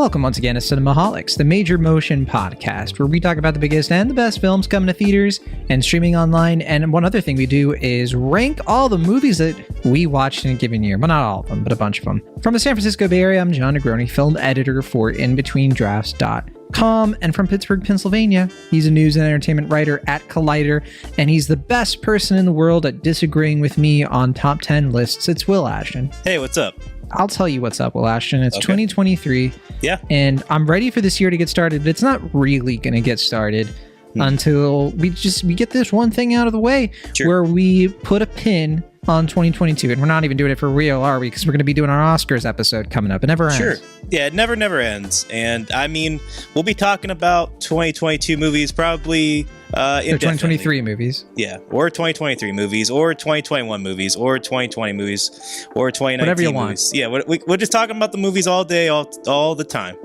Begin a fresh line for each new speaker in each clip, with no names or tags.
Welcome once again to Cinemaholics, the major motion podcast, where we talk about the biggest and the best films coming to theaters and streaming online. And one other thing we do is rank all the movies that we watched in a given year. Well, not all of them, but a bunch of them. From the San Francisco Bay Area, I'm John Negroni, film editor for InBetweenDrafts.com. And from Pittsburgh, Pennsylvania, he's a news and entertainment writer at Collider, and he's the best person in the world at disagreeing with me on top 10 lists. It's Will Ashton.
Hey, what's up?
I'll tell you what's up, Will Ashton. It's 2023.
Yeah.
And I'm ready for this year to get started, but it's not really going to get started until we get this one thing out of the way, where we put a pin on 2022. And we're not even doing it for real, are we? Because we're going to be doing our Oscars episode coming up. It never ends.
Sure. Yeah, it never ends. And I mean, we'll be talking about 2022 movies probably
They're 2023 movies.
Yeah, or 2023 movies, or 2021 movies, or 2020 movies, or 2019
whatever you
movies. Yeah, we're just talking about the movies all day, all the time.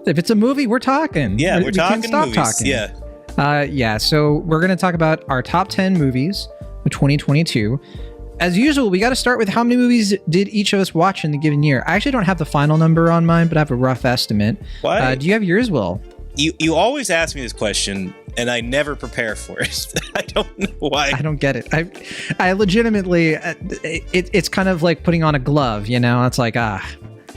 If it's a movie, we're talking.
Yeah, we're talking
can't stop
movies.
Talking.
Yeah.
So we're going to talk about our top 10 movies of 2022. As usual, we got to start with how many movies did each of us watch in the given year. I actually don't have the final number on mine, but I have a rough estimate.
Why?
Do you have yours, Will?
You always ask me this question, and I never prepare for it. I don't know why.
I don't get it. I legitimately, it's kind of like putting on a glove, you know? It's like,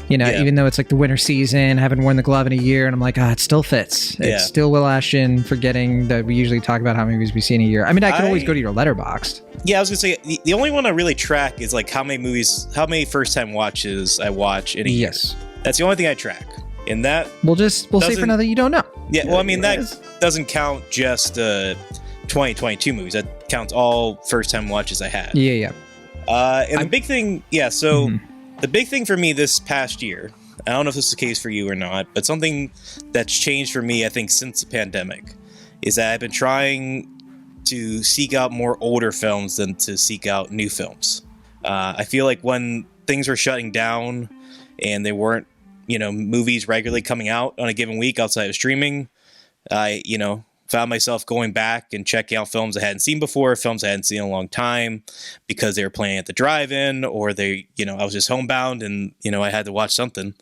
even though it's like the winter season, I haven't worn the glove in a year, and I'm like, it still fits. It's still Will Ashton, forgetting that we usually talk about how many movies we see in a year. I mean, I could always go to your Letterboxd.
Yeah, I was gonna say, the only one I really track is like how many first-time watches I watch in a year.
Yes.
That's the only thing I track. And that
we'll say for now that you don't know.
Yeah, well, I mean, that doesn't count just 2022 movies. That counts all first-time watches I had.
Yeah.
The big thing, the big thing for me this past year, I don't know if this is the case for you or not, but something that's changed for me, I think, since the pandemic, is that I've been trying to seek out more older films than to seek out new films. I feel like when things were shutting down and they weren't, movies regularly coming out on a given week outside of streaming, I, found myself going back and checking out films I hadn't seen before, films I hadn't seen in a long time, because they were playing at the drive-in, or I was just homebound and, I had to watch something.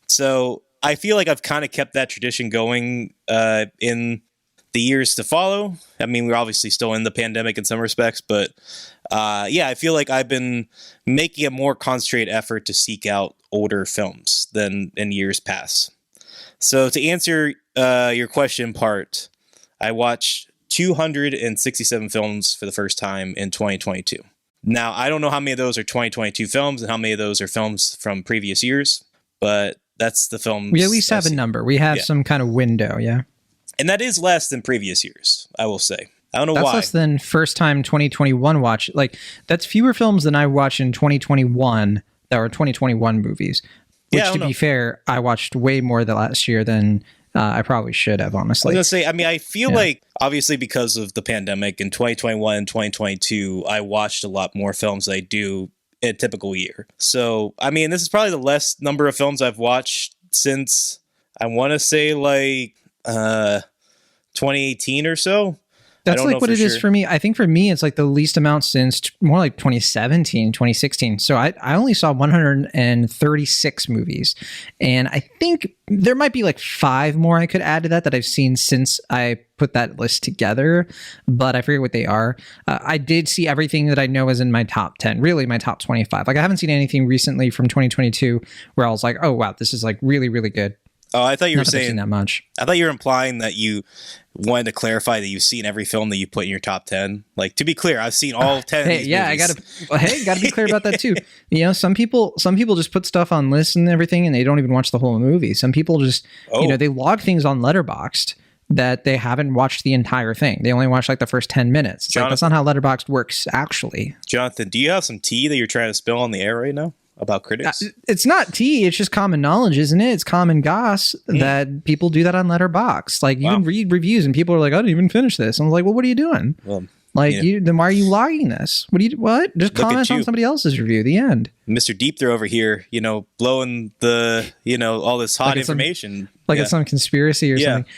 So I feel like I've kind of kept that tradition going in the years to follow. I mean, we're obviously still in the pandemic in some respects, but I feel like I've been making a more concentrated effort to seek out older films than in years past. So to answer your question part, I watched 267 films for the first time in 2022. Now, I don't know how many of those are 2022 films and how many of those are films from previous years, but that's the films.
We at least have a number. We have some kind of window, yeah.
And that is less than previous years, I will say. I don't know why.
That's less than first time 2021 watch. Like, that's fewer films than I watched in 2021 that were 2021 movies. Which, to be fair, I watched way more than last year than I probably should have, honestly.
I was going to say, I feel like, obviously because of the pandemic, in 2021 and 2022, I watched a lot more films than I do in a typical year. So, this is probably the less number of films I've watched since, I want to say, 2018 or so.
That's like what it is for me. I think for me, it's like the least amount since more like 2017, 2016. So I only saw 136 movies. And I think there might be like 5 more I could add to that I've seen since I put that list together. But I forget what they are. I did see everything that I know is in my top 10, really my top 25. Like, I haven't seen anything recently from 2022 where I was like, oh, wow, this is like really, really good.
Oh, I thought you were saying
that much.
I thought you were implying that you wanted to clarify that you've seen every film that you put in your top 10. Like, to be clear, I've seen all 10 of these movies.
I gotta be clear about that too. Some people just put stuff on lists and everything, and they don't even watch the whole movie. Some people just, they log things on Letterboxd that they haven't watched the entire thing. They only watch like the first 10 minutes. It's like, that's not how Letterboxd works, actually.
Jonathan, do you have some tea that you're trying to spill on the air right now about critics?
It's not tea. It's just common knowledge, isn't it? It's common goss that people do that on Letterboxd. Like, you can read reviews and people are like, I didn't even finish this. And I'm like, well, what are you doing? Well, then why are you logging this? What? Just comment on somebody else's review. The end.
Mr. Deep Throat over here, blowing the, all this hot information.
It's some conspiracy or something.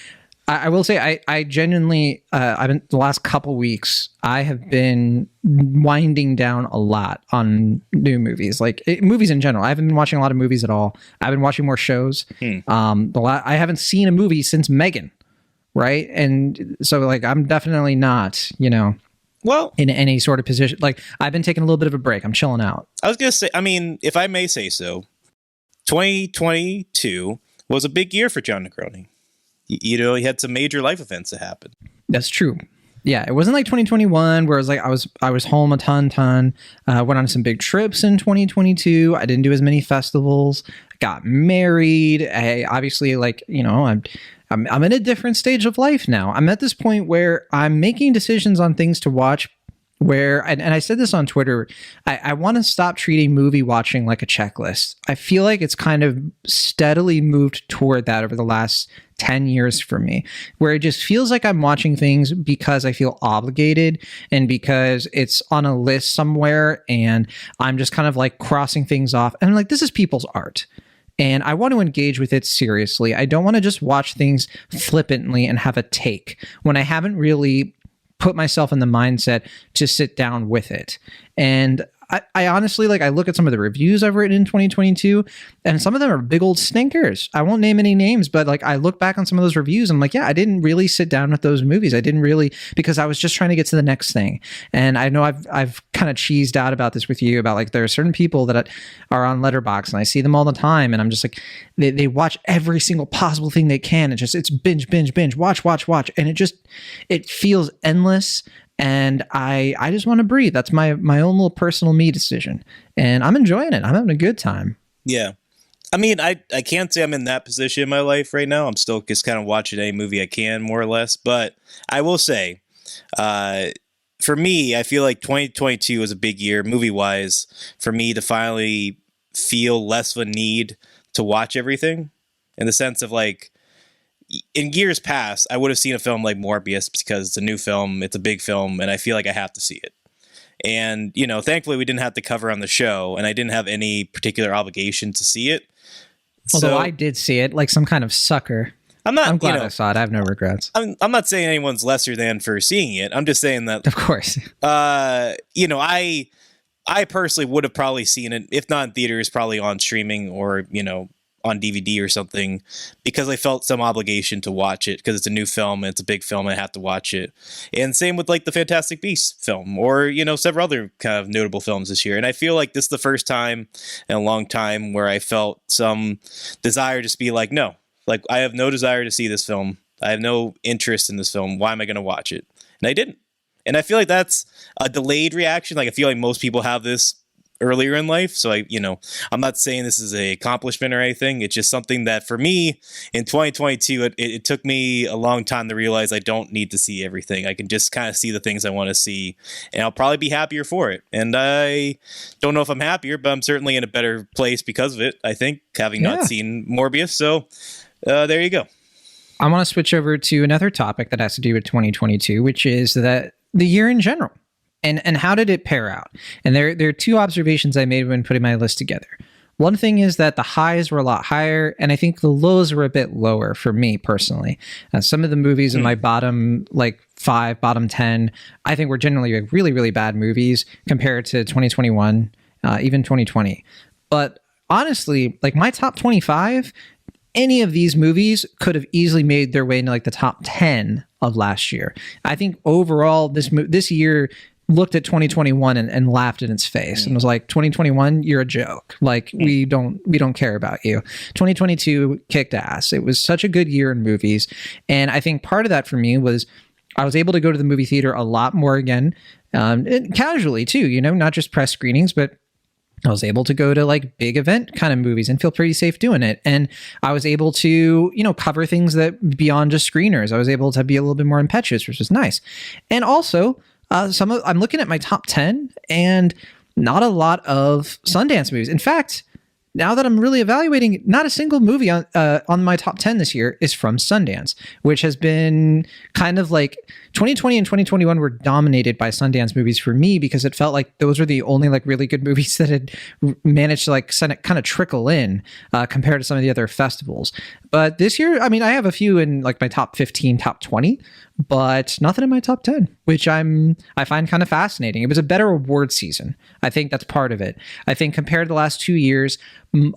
I will say I genuinely I've been the last couple weeks I have been winding down a lot on new movies, like movies in general. I haven't been watching a lot of movies at all. I've been watching more shows. I haven't seen a movie since Megan, right? And so like I'm definitely not, well, in any sort of position. Like I've been taking a little bit of a break. I'm chilling out.
I was gonna say, I mean, if I may say so, 2022 was a big year for John Negroni. He had some major life events that happened.
That's true. Yeah, it wasn't like 2021 where it was like I was home a ton. Went on some big trips in 2022. I didn't do as many festivals. Got married. I obviously I'm in a different stage of life now. I'm at this point where I'm making decisions on things to watch and I said this on Twitter, I want to stop treating movie watching like a checklist. I feel like it's kind of steadily moved toward that over the last 10 years for me, where it just feels like I'm watching things because I feel obligated and because it's on a list somewhere and I'm just kind of like crossing things off. And I'm like, this is people's art. And I want to engage with it seriously. I don't want to just watch things flippantly and have a take when I haven't really put myself in the mindset to sit down with it. And I honestly, I look at some of the reviews I've written in 2022, and some of them are big old stinkers. I won't name any names, but I look back on some of those reviews and I'm like, yeah, I didn't really sit down with those movies. I didn't really, because I was just trying to get to the next thing. And I know I've kind of cheesed out about this with you about there are certain people that are on Letterboxd and I see them all the time. And I'm just like, they watch every single possible thing they can. It's binge, watch. And it feels endless. And I just want to breathe. That's my own little personal me decision. And I'm enjoying it. I'm having a good time.
Yeah. I mean, I can't say I'm in that position in my life right now. I'm still just kind of watching any movie I can, more or less. But I will say, for me, I feel like 2022 was a big year, movie-wise, for me to finally feel less of a need to watch everything. In the sense of in years past, I would have seen a film like Morbius because it's a new film, it's a big film, and I feel like I have to see it. And, thankfully we didn't have to cover on the show, and I didn't have any particular obligation to see it.
Although I did see it like some kind of sucker. I'm glad I saw it. I have no regrets.
I'm not saying anyone's lesser than for seeing it. I'm just saying that,
of course,
I personally would have probably seen it, if not in theaters, probably on streaming or, on DVD or something, because I felt some obligation to watch it because it's a new film and it's a big film and I have to watch it. And same with the Fantastic Beasts film or, several other kind of notable films this year. And I feel like this is the first time in a long time where I felt some desire to just be no, I have no desire to see this film. I have no interest in this film. Why am I going to watch it? And I didn't. And I feel like that's a delayed reaction. I feel like most people have this earlier in life. So I'm not saying this is a accomplishment or anything. It's just something that for me in 2022, it took me a long time to realize I don't need to see everything. I can just kind of see the things I want to see and I'll probably be happier for it. And I don't know if I'm happier, but I'm certainly in a better place because of it. I think having not seen Morbius. So there you go.
I want to switch over to another topic that has to do with 2022, which is that the year in general. And how did it pair out? And there are two observations I made when putting my list together. One thing is that the highs were a lot higher, and I think the lows were a bit lower for me personally. Some of the movies in my bottom 5, bottom 10, I think were generally really, really bad movies compared to 2021, even 2020. But honestly, my top 25, any of these movies could have easily made their way into the top 10 of last year. I think overall this year looked at 2021 and laughed in its face and was like, 2021, you're a joke. We don't care about you. 2022 kicked ass. It was such a good year in movies. And I think part of that for me was I was able to go to the movie theater a lot more again, and casually too, not just press screenings, but I was able to go to big event kind of movies and feel pretty safe doing it. And I was able to, cover things that beyond just screeners. I was able to be a little bit more impetuous, which was nice. And also, I'm looking at my top 10 and not a lot of Sundance movies. In fact, now that I'm really evaluating, not a single movie on my top 10 this year is from Sundance, which has been kind of like 2020 and 2021 were dominated by Sundance movies for me because it felt like those were the only like really good movies that had managed to like kind of trickle in compared to some of the other festivals. But this year, I mean, I have a few in like my top 15, top 20, but nothing in my top 10, which I find kind of fascinating. It was a better award season. I think that's part of it. I think compared to the last 2 years,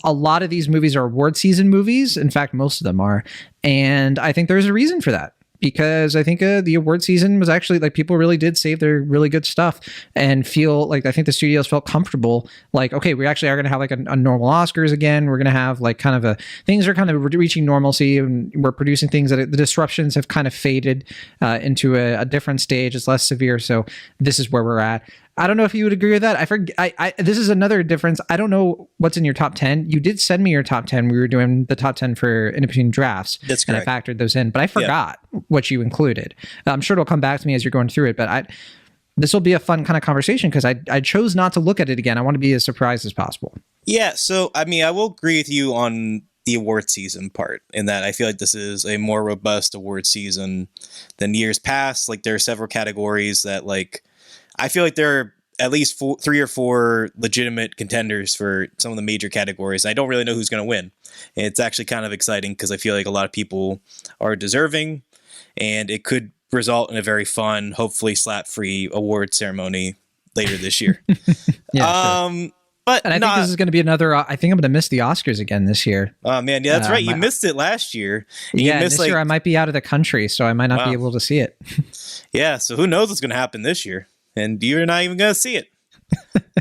a lot of these movies are award season movies. In fact, most of them are. And I think there's a reason for that. Because I think the award season was actually like people really did save their really good stuff and feel like I think the studios felt comfortable. Like, okay, we actually are going to have like a normal Oscars again. We're going to have like kind of things are kind of reaching normalcy and we're producing things that the disruptions have kind of faded into a different stage. It's less severe. So this is where we're at. I don't know if you would agree with that. This is another difference. I don't know what's in your top 10. You did send me your top 10. We were doing the top 10 for in between drafts.
That's correct.
And I factored those in, but I forgot what you included. I'm sure it'll come back to me as you're going through it, but this will be a fun kind of conversation because I chose not to look at it again. I want to be as surprised as possible.
Yeah. So, I mean, I will agree with you on the award season part in that I feel like this is a more robust award season than years past. Like there are several categories that like, I feel like there are at least 3 or 4 legitimate contenders for some of the major categories. I don't really know who's going to win. And it's actually kind of exciting because I feel like a lot of people are deserving and it could result in a very fun, hopefully slap-free award ceremony later this year.
Yeah, sure. But I think this is going to be another. I think I'm going to miss the Oscars again this year.
Oh man, yeah, that's right. You missed it last year.
Yeah, this year I might be out of the country, so I might not be able to see it.
Yeah, so who knows what's going to happen this year? And you're not even going to see it.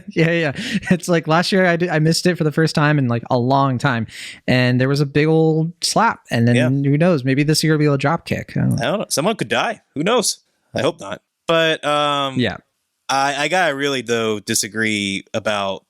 Yeah. It's like last year I missed it for the first time in like a long time. And there was a big old slap. And then who knows? Maybe this year will be a drop kick. I don't
know. Someone could die. Who knows? I hope not. But yeah, I gotta really, though, disagree about,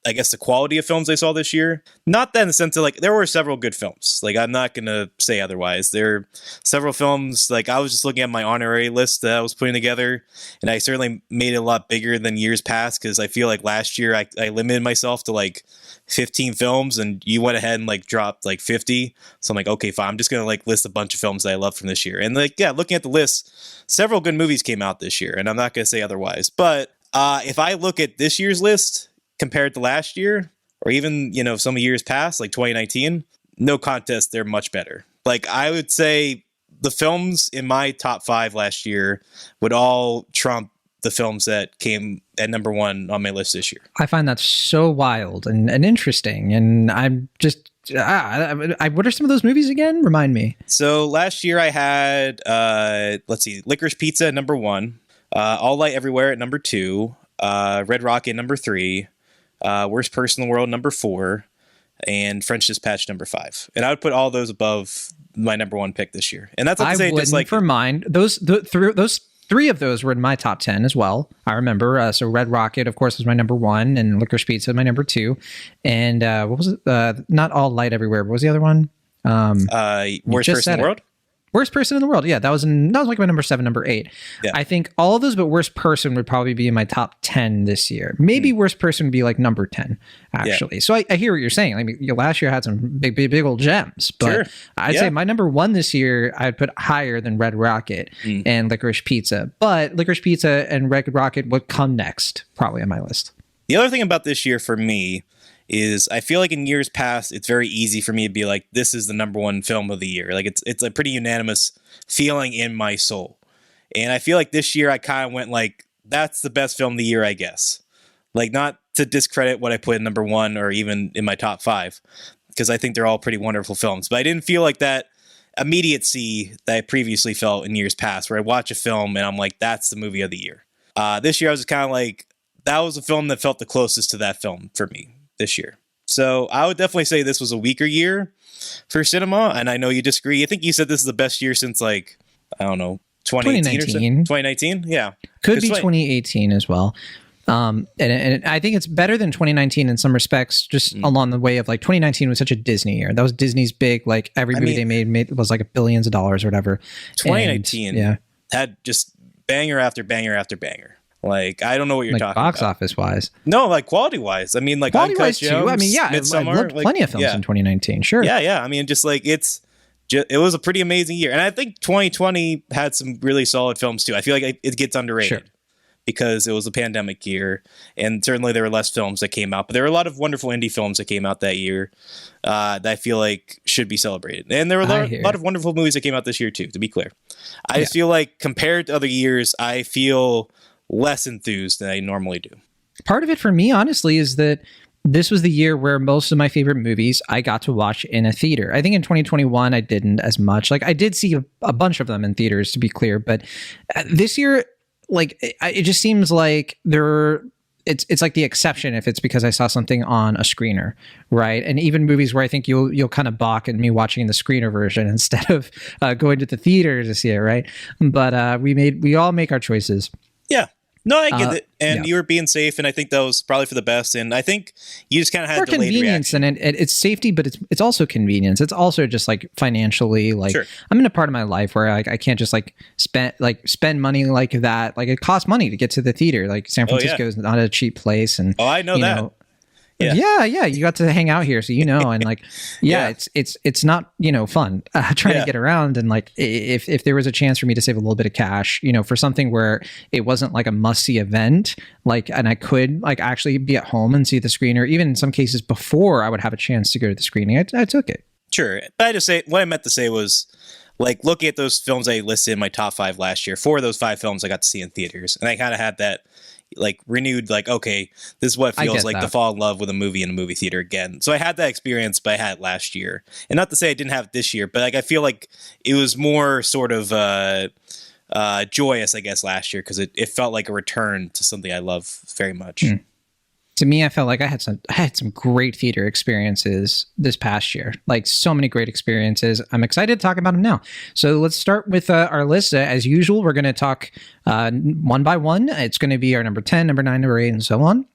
I guess, the quality of films I saw this year. Not that in the sense of like, there were several good films. Like, I'm not going to say otherwise. There are several films, like I was just looking at my honorary list that I was putting together, and I certainly made it a lot bigger than years past because I feel like last year I limited myself to like 15 films and you went ahead and like dropped like 50. So I'm like, okay, fine. I'm just going to like list a bunch of films that I love from this year. And like, yeah, looking at the list, several good movies came out this year, and I'm not going to say otherwise. But if I look at this year's list, compared to last year, or even, you know, some years past, like 2019, no contest, they're much better. Like, I would say the films in my top 5 last year would all trump the films that came at number 1 on my list this year. I
find that so wild and interesting. And I'm just, what are some of those movies again? Remind me.
So last year I had, let's see, Licorice Pizza at number 1, All Light Everywhere at number 2, Red Rocket number 3, Worst Person in the World number 4, and French Dispatch number 5. And I would put all those above my number 1 pick this year. And that's not to say just like
for mine. Those 3 of those were in my top 10 as well. I remember. So Red Rocket, of course, was my number 1, and Licorice Pizza my number 2. And what was it? Not All Light Everywhere. What was the other one?
Worst Person in the World.
Worst Person in the World. Yeah, that was like my number 7, number 8. Yeah. I think all of those, but Worst Person would probably be in my top 10 this year. Maybe Worst Person would be like number 10, actually. Yeah. So I hear what you're saying. I mean, last year had some big old gems, but I'd say my number 1 this year, I'd put higher than Red Rocket and Licorice Pizza. But Licorice Pizza and Red Rocket would come next, probably on my list.
The other thing about this year for me is I feel like in years past, it's very easy for me to be like, this is the number 1 film of the year. Like it's a pretty unanimous feeling in my soul. And I feel like this year I kind of went like, that's the best film of the year, I guess. Like, not to discredit what I put in number 1 or even in my top 5, because I think they're all pretty wonderful films. But I didn't feel like that immediacy that I previously felt in years past, where I watch a film and I'm like, that's the movie of the year. This year I was kind of like, that was a film that felt the closest to that film for me this year. So I would definitely say this was a weaker year for cinema, and I know you disagree. I think you said this is the best year since like, I don't know, 2018 or something. 2019? Yeah.
Could be 2018 as well. And I think it's better than 2019 in some respects, just along the way of like 2019 was such a Disney year. That was Disney's big, like every movie they made was like billions of dollars or whatever.
2019 had just banger after banger after banger. Like, I don't know what you're
like
talking
box
about.
office wise.
No, like quality wise. I mean, like
Quality
Uncut
wise too.
Gems,
I mean, yeah,
Midsommar,
I loved
like,
plenty of films in 2019. Sure.
Yeah. I mean, just like it was a pretty amazing year, and I think 2020 had some really solid films too. I feel like it gets underrated because it was a pandemic year, and certainly there were less films that came out, but there were a lot of wonderful indie films that came out that year that I feel like should be celebrated. And there were a lot of wonderful movies that came out this year too, to be clear. I just feel like compared to other years, I feel less enthused than I normally do.
Part of it for me, honestly, is that this was the year where most of my favorite movies I got to watch in a theater. I think in 2021, I didn't as much. Like, I did see a bunch of them in theaters, to be clear, but this year, like, it just seems like it's like the exception if it's because I saw something on a screener, right? And even movies where I think you'll kind of balk at me watching the screener version instead of going to the theater to see it, right? But we all make our choices.
Yeah. No, I get it. And you were being safe, and I think that was probably for the best. And I think you just kind of had delayed
convenience,
reaction.
and it's safety, but it's also convenience. It's also just like financially, like I'm in a part of my life where I can't just like spend money like that. Like, it costs money to get to the theater. Like, San Francisco is not a cheap place, and
I know that.
Yeah. You got to hang out here, so and like, it's not fun trying to get around. And like, if there was a chance for me to save a little bit of cash, for something where it wasn't like a must see event, like, and I could like actually be at home and see the screener, even in some cases before I would have a chance to go to the screening, I took it.
Sure, but what I meant to say was, like, looking at those films I listed in my top 5 last year, 4 of those 5 films I got to see in theaters, and I kind of had that like renewed, like, okay, this is what it feels like to fall in love with a movie in a movie theater again. So I had that experience, but I had it last year. And not to say I didn't have it this year, but like, I feel like it was more sort of joyous, I guess, last year, because it felt like a return to something I love very much.
To me, I felt like I had some great theater experiences this past year, like so many great experiences. I'm excited to talk about them now. So let's start with our list. As usual, we're going to talk one by one. It's going to be our number 10, number 9, number 8, and so on.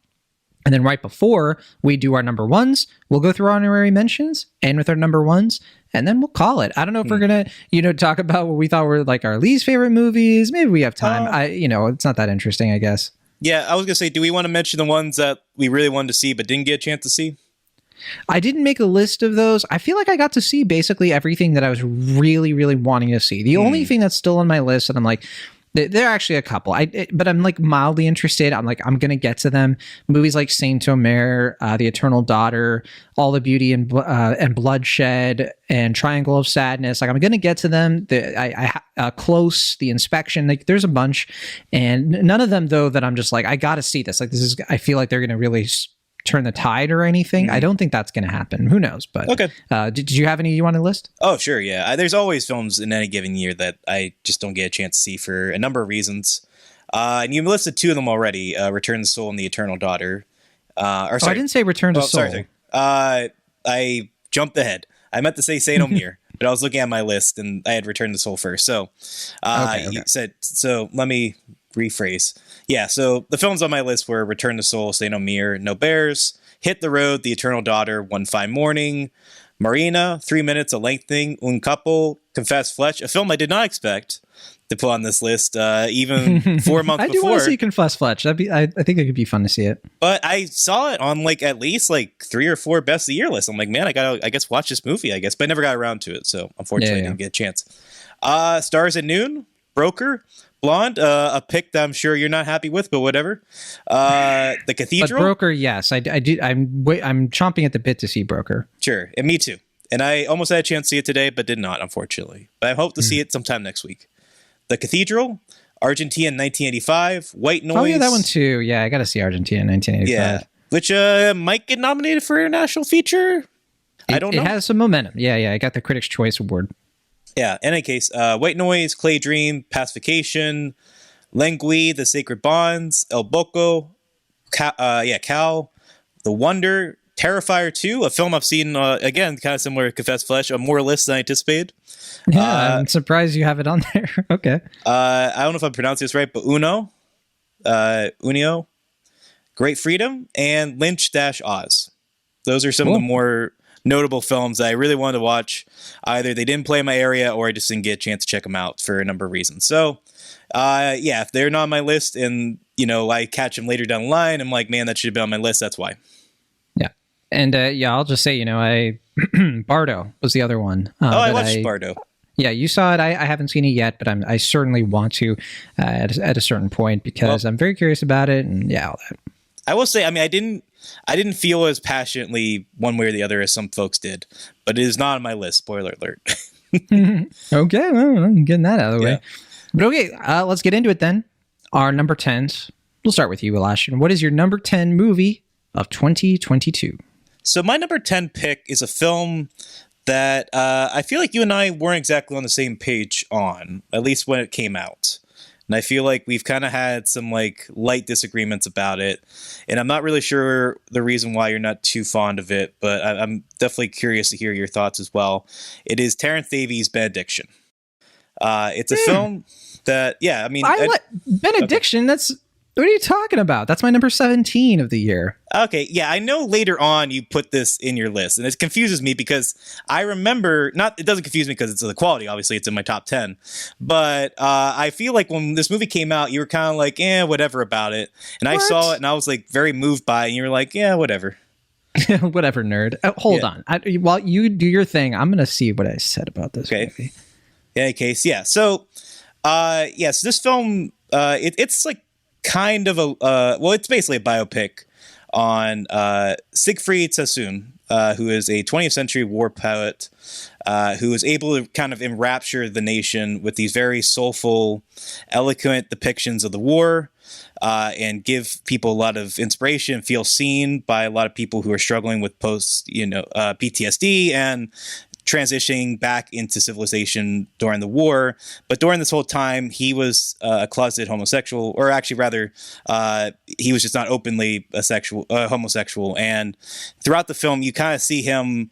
And then right before we do our number ones, we'll go through our honorary mentions and with our number ones, and then we'll call it. I don't know if we're going to, talk about what we thought were like our least favorite movies. Maybe we have time. It's not that interesting, I guess.
Yeah, I was going to say, do we want to mention the ones that we really wanted to see but didn't get a chance to see?
I didn't make a list of those. I feel like I got to see basically everything that I was really, really wanting to see. The only thing that's still on my list, and I'm like, there are actually a couple, but I'm like mildly interested. I'm like, I'm going to get to them. Movies like Saint Omer, The Eternal Daughter, All the Beauty and Bloodshed, and Triangle of Sadness. Like, I'm going to get to them. Close, The Inspection. Like, there's a bunch, and none of them though that I'm just like, I got to see this. Like, I feel like they're going to really turn the tide or anything. I don't think that's going to happen. Who knows? But
okay.
Did you have any you want to list?
Oh, sure. Yeah. There's always films in any given year that I just don't get a chance to see for a number of reasons. And you listed 2 of them already, Return the Soul and The Eternal Daughter. I
didn't say Return to Soul.
Sorry. I jumped ahead. I meant to say Saint Omer, but I was looking at my list and I had Return the Soul first. So you said, so let me rephrase. Yeah, so the films on my list were Return to Soul, Saint Omer, No Bears, Hit the Road, The Eternal Daughter, One Fine Morning, Marina, 3 Minutes, A Lengthening, Un Couple, Confess Flesh, a film I did not expect to put on this list, even 4 months before.
I do want to see Confess Flesh. I think it could be fun to see it.
But I saw it on like at least like 3 or 4 best of the year lists. I'm like, man, I guess watch this movie, I guess. But I never got around to it, so unfortunately I didn't get a chance. Stars at Noon, Broker, Blonde, a pick that I'm sure you're not happy with, but whatever. The Cathedral.
But Broker, yes, I do. I'm chomping at the bit to see Broker.
Sure, and me too. And I almost had a chance to see it today, but did not, unfortunately. But I hope to see it sometime next week. The Cathedral, Argentina in 1985, White Noise.
Oh yeah, that one too. Yeah, I got to see Argentina in 1985.
Yeah, which might get nominated for international feature. I don't know.
It has some momentum. Yeah. I got the Critics' Choice Award.
Yeah, in any case, White Noise, Clay Dream, Pacification, Lengui, The Sacred Bonds, El Boco, Cal, The Wonder, Terrifier 2, a film I've seen, again, kind of similar to Confess Flesh, on more lists than I anticipated.
Yeah, I'm surprised you have it on there. Okay.
I don't know if I'm pronouncing this right, but Unio, Great Freedom, and Lynch-Oz. Those are some of the more notable films that I really wanted to watch. Either they didn't play in my area or I just didn't get a chance to check them out for a number of reasons. So, if they're not on my list and I catch him later down the line. I'm like, man, that should have been on my list. That's why.
Yeah. And I'll just say, I Bardo was the other one.
I watched Bardo.
Yeah, you saw it. I haven't seen it yet, but I certainly want to at a certain point because I'm very curious about it. And all that.
I will say, I mean, I didn't feel as passionately one way or the other as some folks did, but it is not on my list. Spoiler alert.
Okay, well, I'm getting that out of the way. But okay, let's get into it then. Our number 10s. We'll start with you, Elash. What is your number 10 movie of 2022?
So my number 10 pick is a film that I feel like you and I weren't exactly on the same page on, at least when it came out. And I feel like we've kind of had some light disagreements about it. And I'm not really sure the reason why you're not too fond of it, but I'm definitely curious to hear your thoughts as well. It is Terrence Davies' Benediction. It's a film that,
Benediction, that's... What are you talking about? That's my number 17 of the year.
Okay, yeah, I know later on you put this in your list, and it confuses me because I remember, it doesn't confuse me because it's the quality, obviously it's in my top 10, but I feel like when this movie came out, you were kind of like, whatever about it, and I saw it and I was very moved by it, and you were like, whatever.
Whatever, nerd. Hold on. While you do your thing, I'm going to see what I said about this movie.
In any case, so this film, it's kind of it's basically a biopic on Siegfried Sassoon, who is a 20th century war poet who was able to kind of enrapture the nation with these very soulful, eloquent depictions of the war and give people a lot of inspiration, feel seen by a lot of people who are struggling with PTSD and transitioning back into civilization during the war. But during this whole time, he was a closeted homosexual, or actually rather, he was just not openly homosexual. And throughout the film, you kind of see him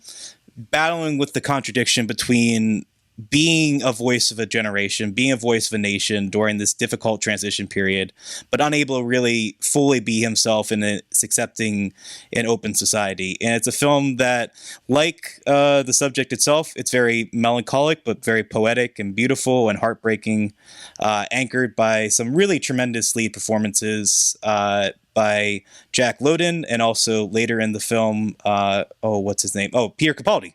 battling with the contradiction between being a voice of a generation, being a voice of a nation during this difficult transition period, but unable to really fully be himself in its accepting and open society. And it's a film that, like the subject itself, it's very melancholic, but very poetic and beautiful and heartbreaking, anchored by some really tremendous lead performances by Jack Lowden, and also later in the film, what's his name? Peter Capaldi.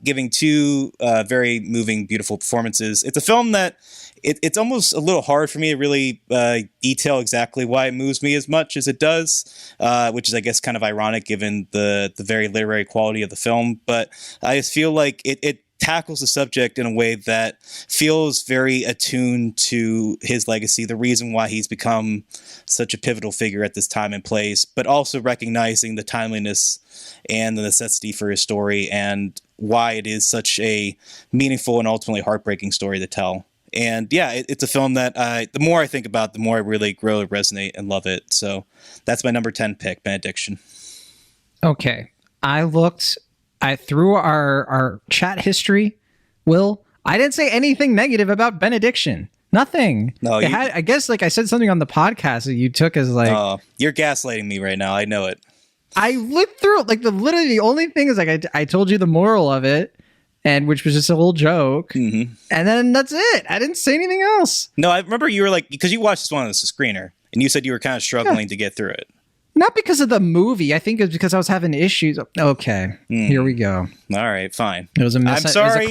Giving two very moving, beautiful performances. It's a film that it's almost a little hard for me to really detail exactly why it moves me as much as it does, which is, I guess, kind of ironic given the very literary quality of the film. But I just feel like it tackles the subject in a way that feels very attuned to his legacy, the reason why he's become such a pivotal figure at this time and place, but also recognizing the timeliness and the necessity for his story and why it is such a meaningful and ultimately heartbreaking story to tell. And it's a film that the more I think about, the more I really grow to resonate and love it. So that's my number 10 pick, Benediction. Okay.
I through our chat history, Will, I didn't say anything negative about Benediction. Nothing. No, I guess I said something on the podcast that you took as
you're gaslighting me right now. I know it.
I looked through it. Literally the only thing is I told you the moral of it, and which was just a little joke. Mm-hmm. And then that's it. I didn't say anything else.
No, I remember you were because you watched this one as a screener and you said you were kind of struggling to get through it.
Not because of the movie. I think it was because I was having issues. Okay, Here we go. All
right, fine.
It was a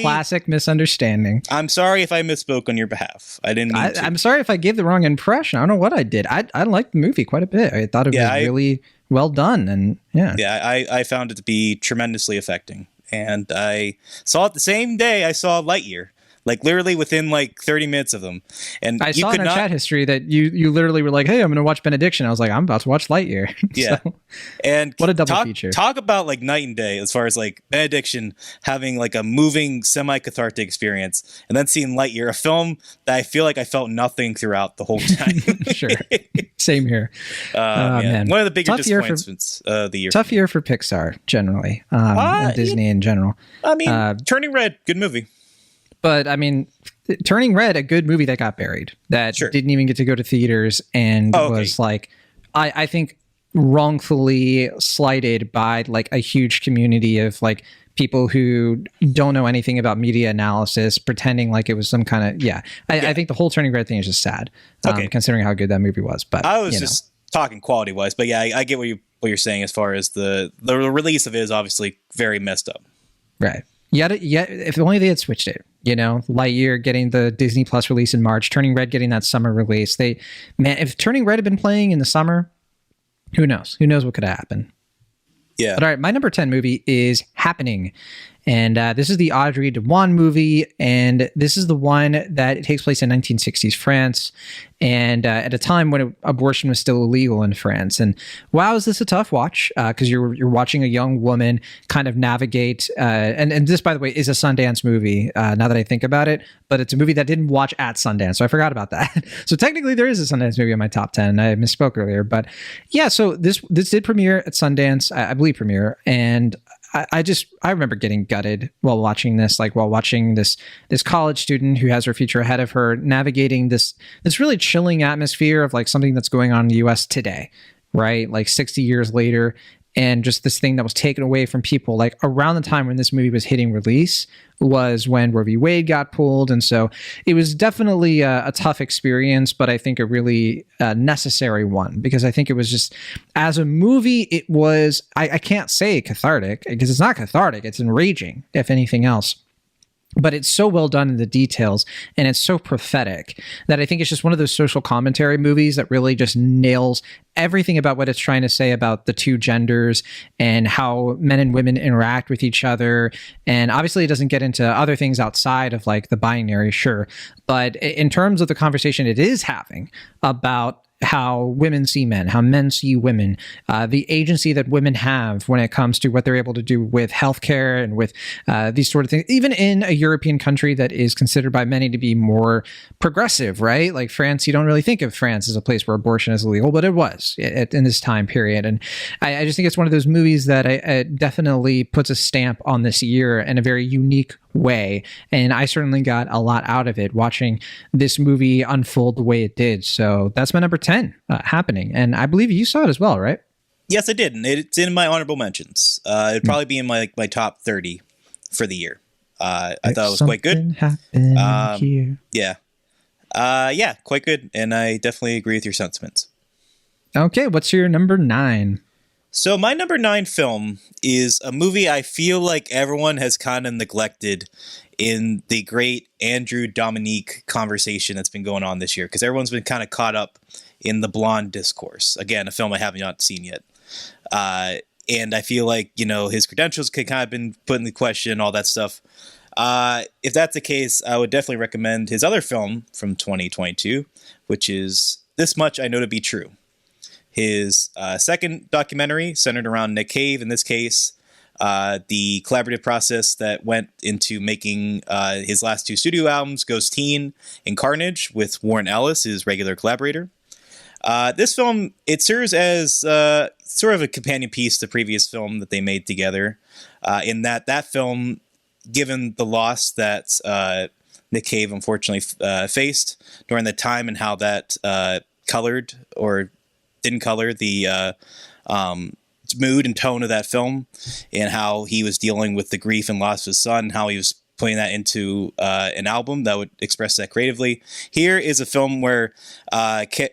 classic misunderstanding.
I'm sorry if I misspoke on your behalf. I didn't mean to.
I'm sorry if I gave the wrong impression. I don't know what I did. I liked the movie quite a bit. I thought it was really well done. And
I found it to be tremendously affecting. And I saw it the same day I saw Lightyear. Literally within 30 minutes of them. And
I saw in our chat history that you literally were like, hey, I'm going to watch Benediction. I was like, I'm about to watch Lightyear.
Yeah. And
what a double feature.
Talk about night and day as far as Benediction having a moving semi-cathartic experience. And then seeing Lightyear, a film that I feel like I felt nothing throughout the whole time.
Sure. Same here. Man.
One of the bigger disappointments of the year.
Tough year for Pixar, generally. And Disney in general.
I mean, Turning Red, good movie.
But I mean, Turning Red, a good movie that got buried, that didn't even get to go to theaters, and was I think wrongfully slighted by like a huge community of like people who don't know anything about media analysis, pretending like it was some kind of I think the whole Turning Red thing is just sad, considering how good that movie was. But
I was just talking quality wise, but yeah, I get what you're saying as far as the release of it is obviously very messed up.
Right. Yeah. If only they had switched it. You know, Lightyear getting the Disney Plus release in March, Turning Red getting that summer release. If Turning Red had been playing in the summer, who knows? Who knows what could have happened?
Yeah.
But all right, my number 10 movie is Happening. And this is the Audrey Tautou movie. And this is the one that takes place in 1960s France. And at a time when abortion was still illegal in France. And wow, is this a tough watch? Because you're watching a young woman kind of navigate. And this, by the way, is a Sundance movie, now that I think about it. But it's a movie that didn't watch at Sundance. So I forgot about that. So technically there is a Sundance movie in my top 10. I misspoke earlier. But yeah, so this did premiere at Sundance, I believe premiere. And I remember getting gutted while watching this college student who has her future ahead of her, navigating this really chilling atmosphere of like something that's going on in the US today, right? Like 60 years later. And just this thing that was taken away from people, like around the time when this movie was hitting release was when Roe v. Wade got pulled. And so it was definitely a tough experience, but I think a really necessary one, because I think it was just, as a movie, it was, I can't say cathartic, because it's not cathartic, it's enraging, if anything else. But it's so well done in the details, and it's so prophetic that I think it's just one of those social commentary movies that really just nails everything about what it's trying to say about the two genders and how men and women interact with each other. And obviously it doesn't get into other things outside of like the binary, sure. But in terms of the conversation it is having about how women see men, how men see women, the agency that women have when it comes to what they're able to do with healthcare and with these sort of things, even in a European country that is considered by many to be more progressive, right? Like France, you don't really think of France as a place where abortion is illegal, but it was in this time period. And I just think it's one of those movies that definitely puts a stamp on this year in a very unique way. And I certainly got a lot out of it watching this movie unfold the way it did. So that's my number 10, Happening. And I believe you saw it as well, right?
Yes, I did. And it's in my honorable mentions. It'd probably be in my top 30 for the year. I thought it was quite good.
Here.
Yeah, quite good. And I definitely agree with your sentiments.
Okay, what's your number 9?
So my number 9 film is a movie I feel like everyone has kind of neglected in the great Andrew Dominique conversation that's been going on this year, because everyone's been kind of caught up in the Blonde discourse. Again, a film I have not seen yet. And I feel like, his credentials could kind of been put in the question, all that stuff. If that's the case, I would definitely recommend his other film from 2022, which is This Much I Know to Be True. His second documentary centered around Nick Cave, in this case, the collaborative process that went into making his last 2 studio albums, Ghost Teen and Carnage, with Warren Ellis, his regular collaborator. This film, it serves as sort of a companion piece to the previous film that they made together, in that film, given the loss that Nick Cave unfortunately faced during the time and how that colored or didn't color the mood and tone of that film, and how he was dealing with the grief and loss of his son, how he was putting that into an album that would express that creatively. Here is a film where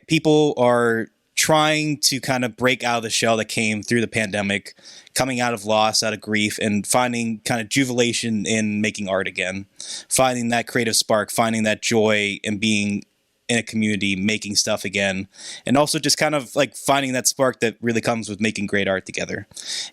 people are trying to kind of break out of the shell that came through the pandemic, coming out of loss, out of grief, and finding kind of jubilation in making art again, finding that creative spark, finding that joy in being in a community, making stuff again, and also just kind of like finding that spark that really comes with making great art together.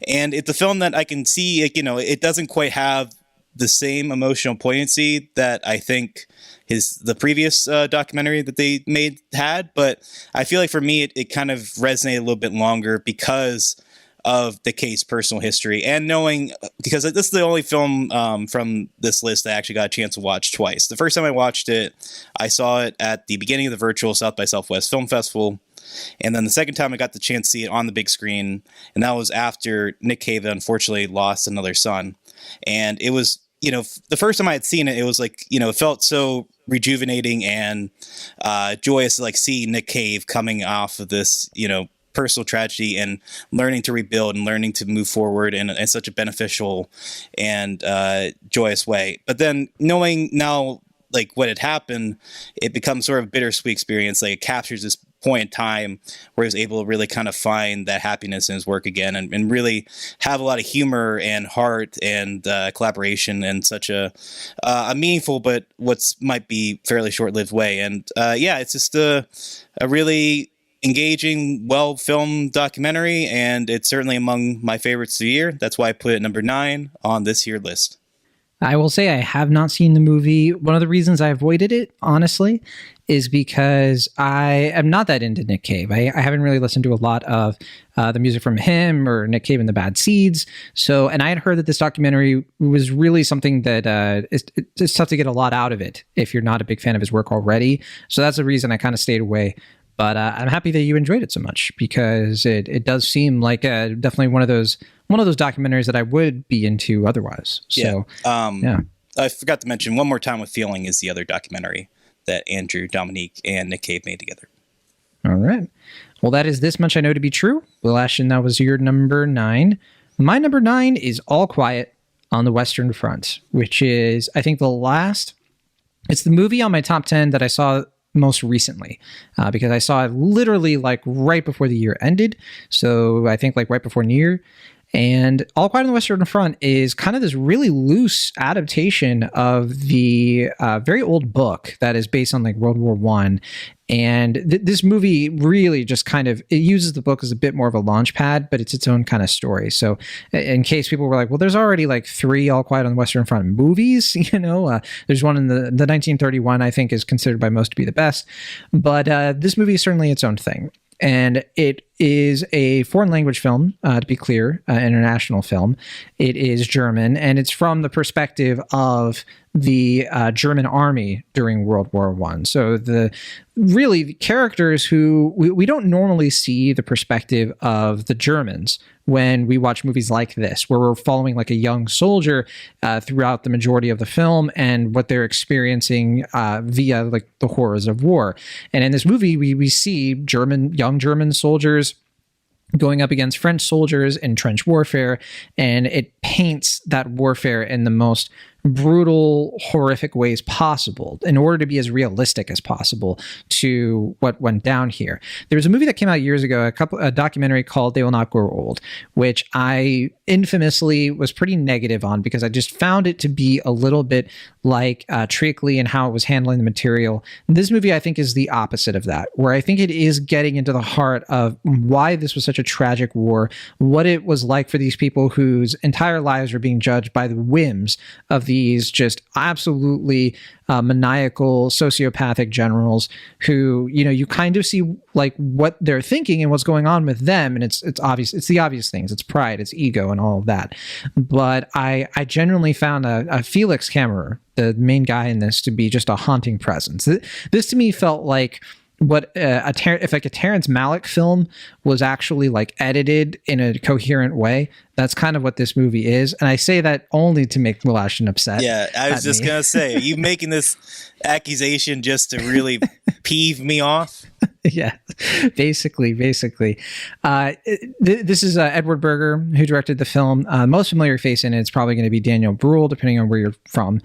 And it's a film that I can see, it doesn't quite have the same emotional poignancy that I think the previous documentary that they made had, but I feel like for me, it kind of resonated a little bit longer because of the case personal history, and knowing, because this is the only film from this list I actually got a chance to watch twice. The first time I watched it, I saw it at the beginning of the virtual South by Southwest Film Festival. And then the second time I got the chance to see it on the big screen, and that was after Nick Cave unfortunately lost another son. And it was, the first time I had seen it, it was like, it felt so rejuvenating and joyous to like see Nick Cave coming off of this, personal tragedy and learning to rebuild and learning to move forward in such a beneficial and joyous way. But then knowing now like what had happened, it becomes sort of a bittersweet experience. Like it captures this point in time where he was able to really kind of find that happiness in his work again and really have a lot of humor and heart and collaboration in such a meaningful but might be fairly short-lived way. And it's just a really engaging, well-filmed documentary, and it's certainly among my favorites of the year. That's why I put it number 9 on this year's list.
I will say I have not seen the movie. One of the reasons I avoided it, honestly, is because I am not that into Nick Cave. I haven't really listened to a lot of the music from him or Nick Cave and the Bad Seeds. So, and I had heard that this documentary was really something that it's tough to get a lot out of it if you're not a big fan of his work already. So that's the reason I kind of stayed away. But I'm happy that you enjoyed it so much, because it does seem like definitely one of those documentaries that I would be into otherwise. So, yeah.
I forgot to mention one more time with Feeling is the other documentary that Andrew, Dominique, and Nick Cave made together.
All right. Well, that is This Much I Know to Be True. Will Ashton, that was your number 9. My number 9 is All Quiet on the Western Front, which is, I think, it's the movie on my top 10 that I saw most recently, because I saw it literally like right before the year ended. So I think like right before New Year. And All Quiet on the Western Front is kind of this really loose adaptation of the very old book that is based on like World War I. And this movie really just kind of, it uses the book as a bit more of a launch pad, but it's its own kind of story. So in case people were like, well, there's already like 3 All Quiet on the Western Front movies, there's one in the 1931, I think is considered by most to be the best. But this movie is certainly its own thing. And it is a foreign language film, to be clear, international film. It is German, and it's from the perspective of the German army during World War I. So the characters who we don't normally see the perspective of the Germans when we watch movies like this, where we're following like a young soldier throughout the majority of the film and what they're experiencing via like the horrors of war. And in this movie, we see young German soldiers going up against French soldiers in trench warfare, and it paints that warfare in the most brutal, horrific ways possible in order to be as realistic as possible to what went down here. There was a movie that came out years ago, a documentary called They Will Not Grow Old, which I infamously was pretty negative on because I just found it to be a little bit like Trackley and how it was handling the material. This movie, I think, is the opposite of that, where I think it is getting into the heart of why this was such a tragic war, what it was like for these people whose entire lives are being judged by the whims of these just absolutely maniacal sociopathic generals who, you kind of see like what they're thinking and what's going on with them. And it's obvious. It's the obvious things. It's pride, it's ego and all of that. But I genuinely found a Felix Kammerer, the main guy in this, to be just a haunting presence. This to me felt like what if like a Terrence Malick film was actually like edited in a coherent way. That's kind of what this movie is, and I say that only to make Will Ashton upset.
Yeah, I was just gonna say, are you making this accusation just to really peeve me off?
Yeah, basically. This is Edward Berger who directed the film. Most familiar face in it is probably going to be Daniel Bruhl, depending on where you're from,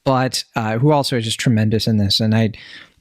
but who also is just tremendous in this, and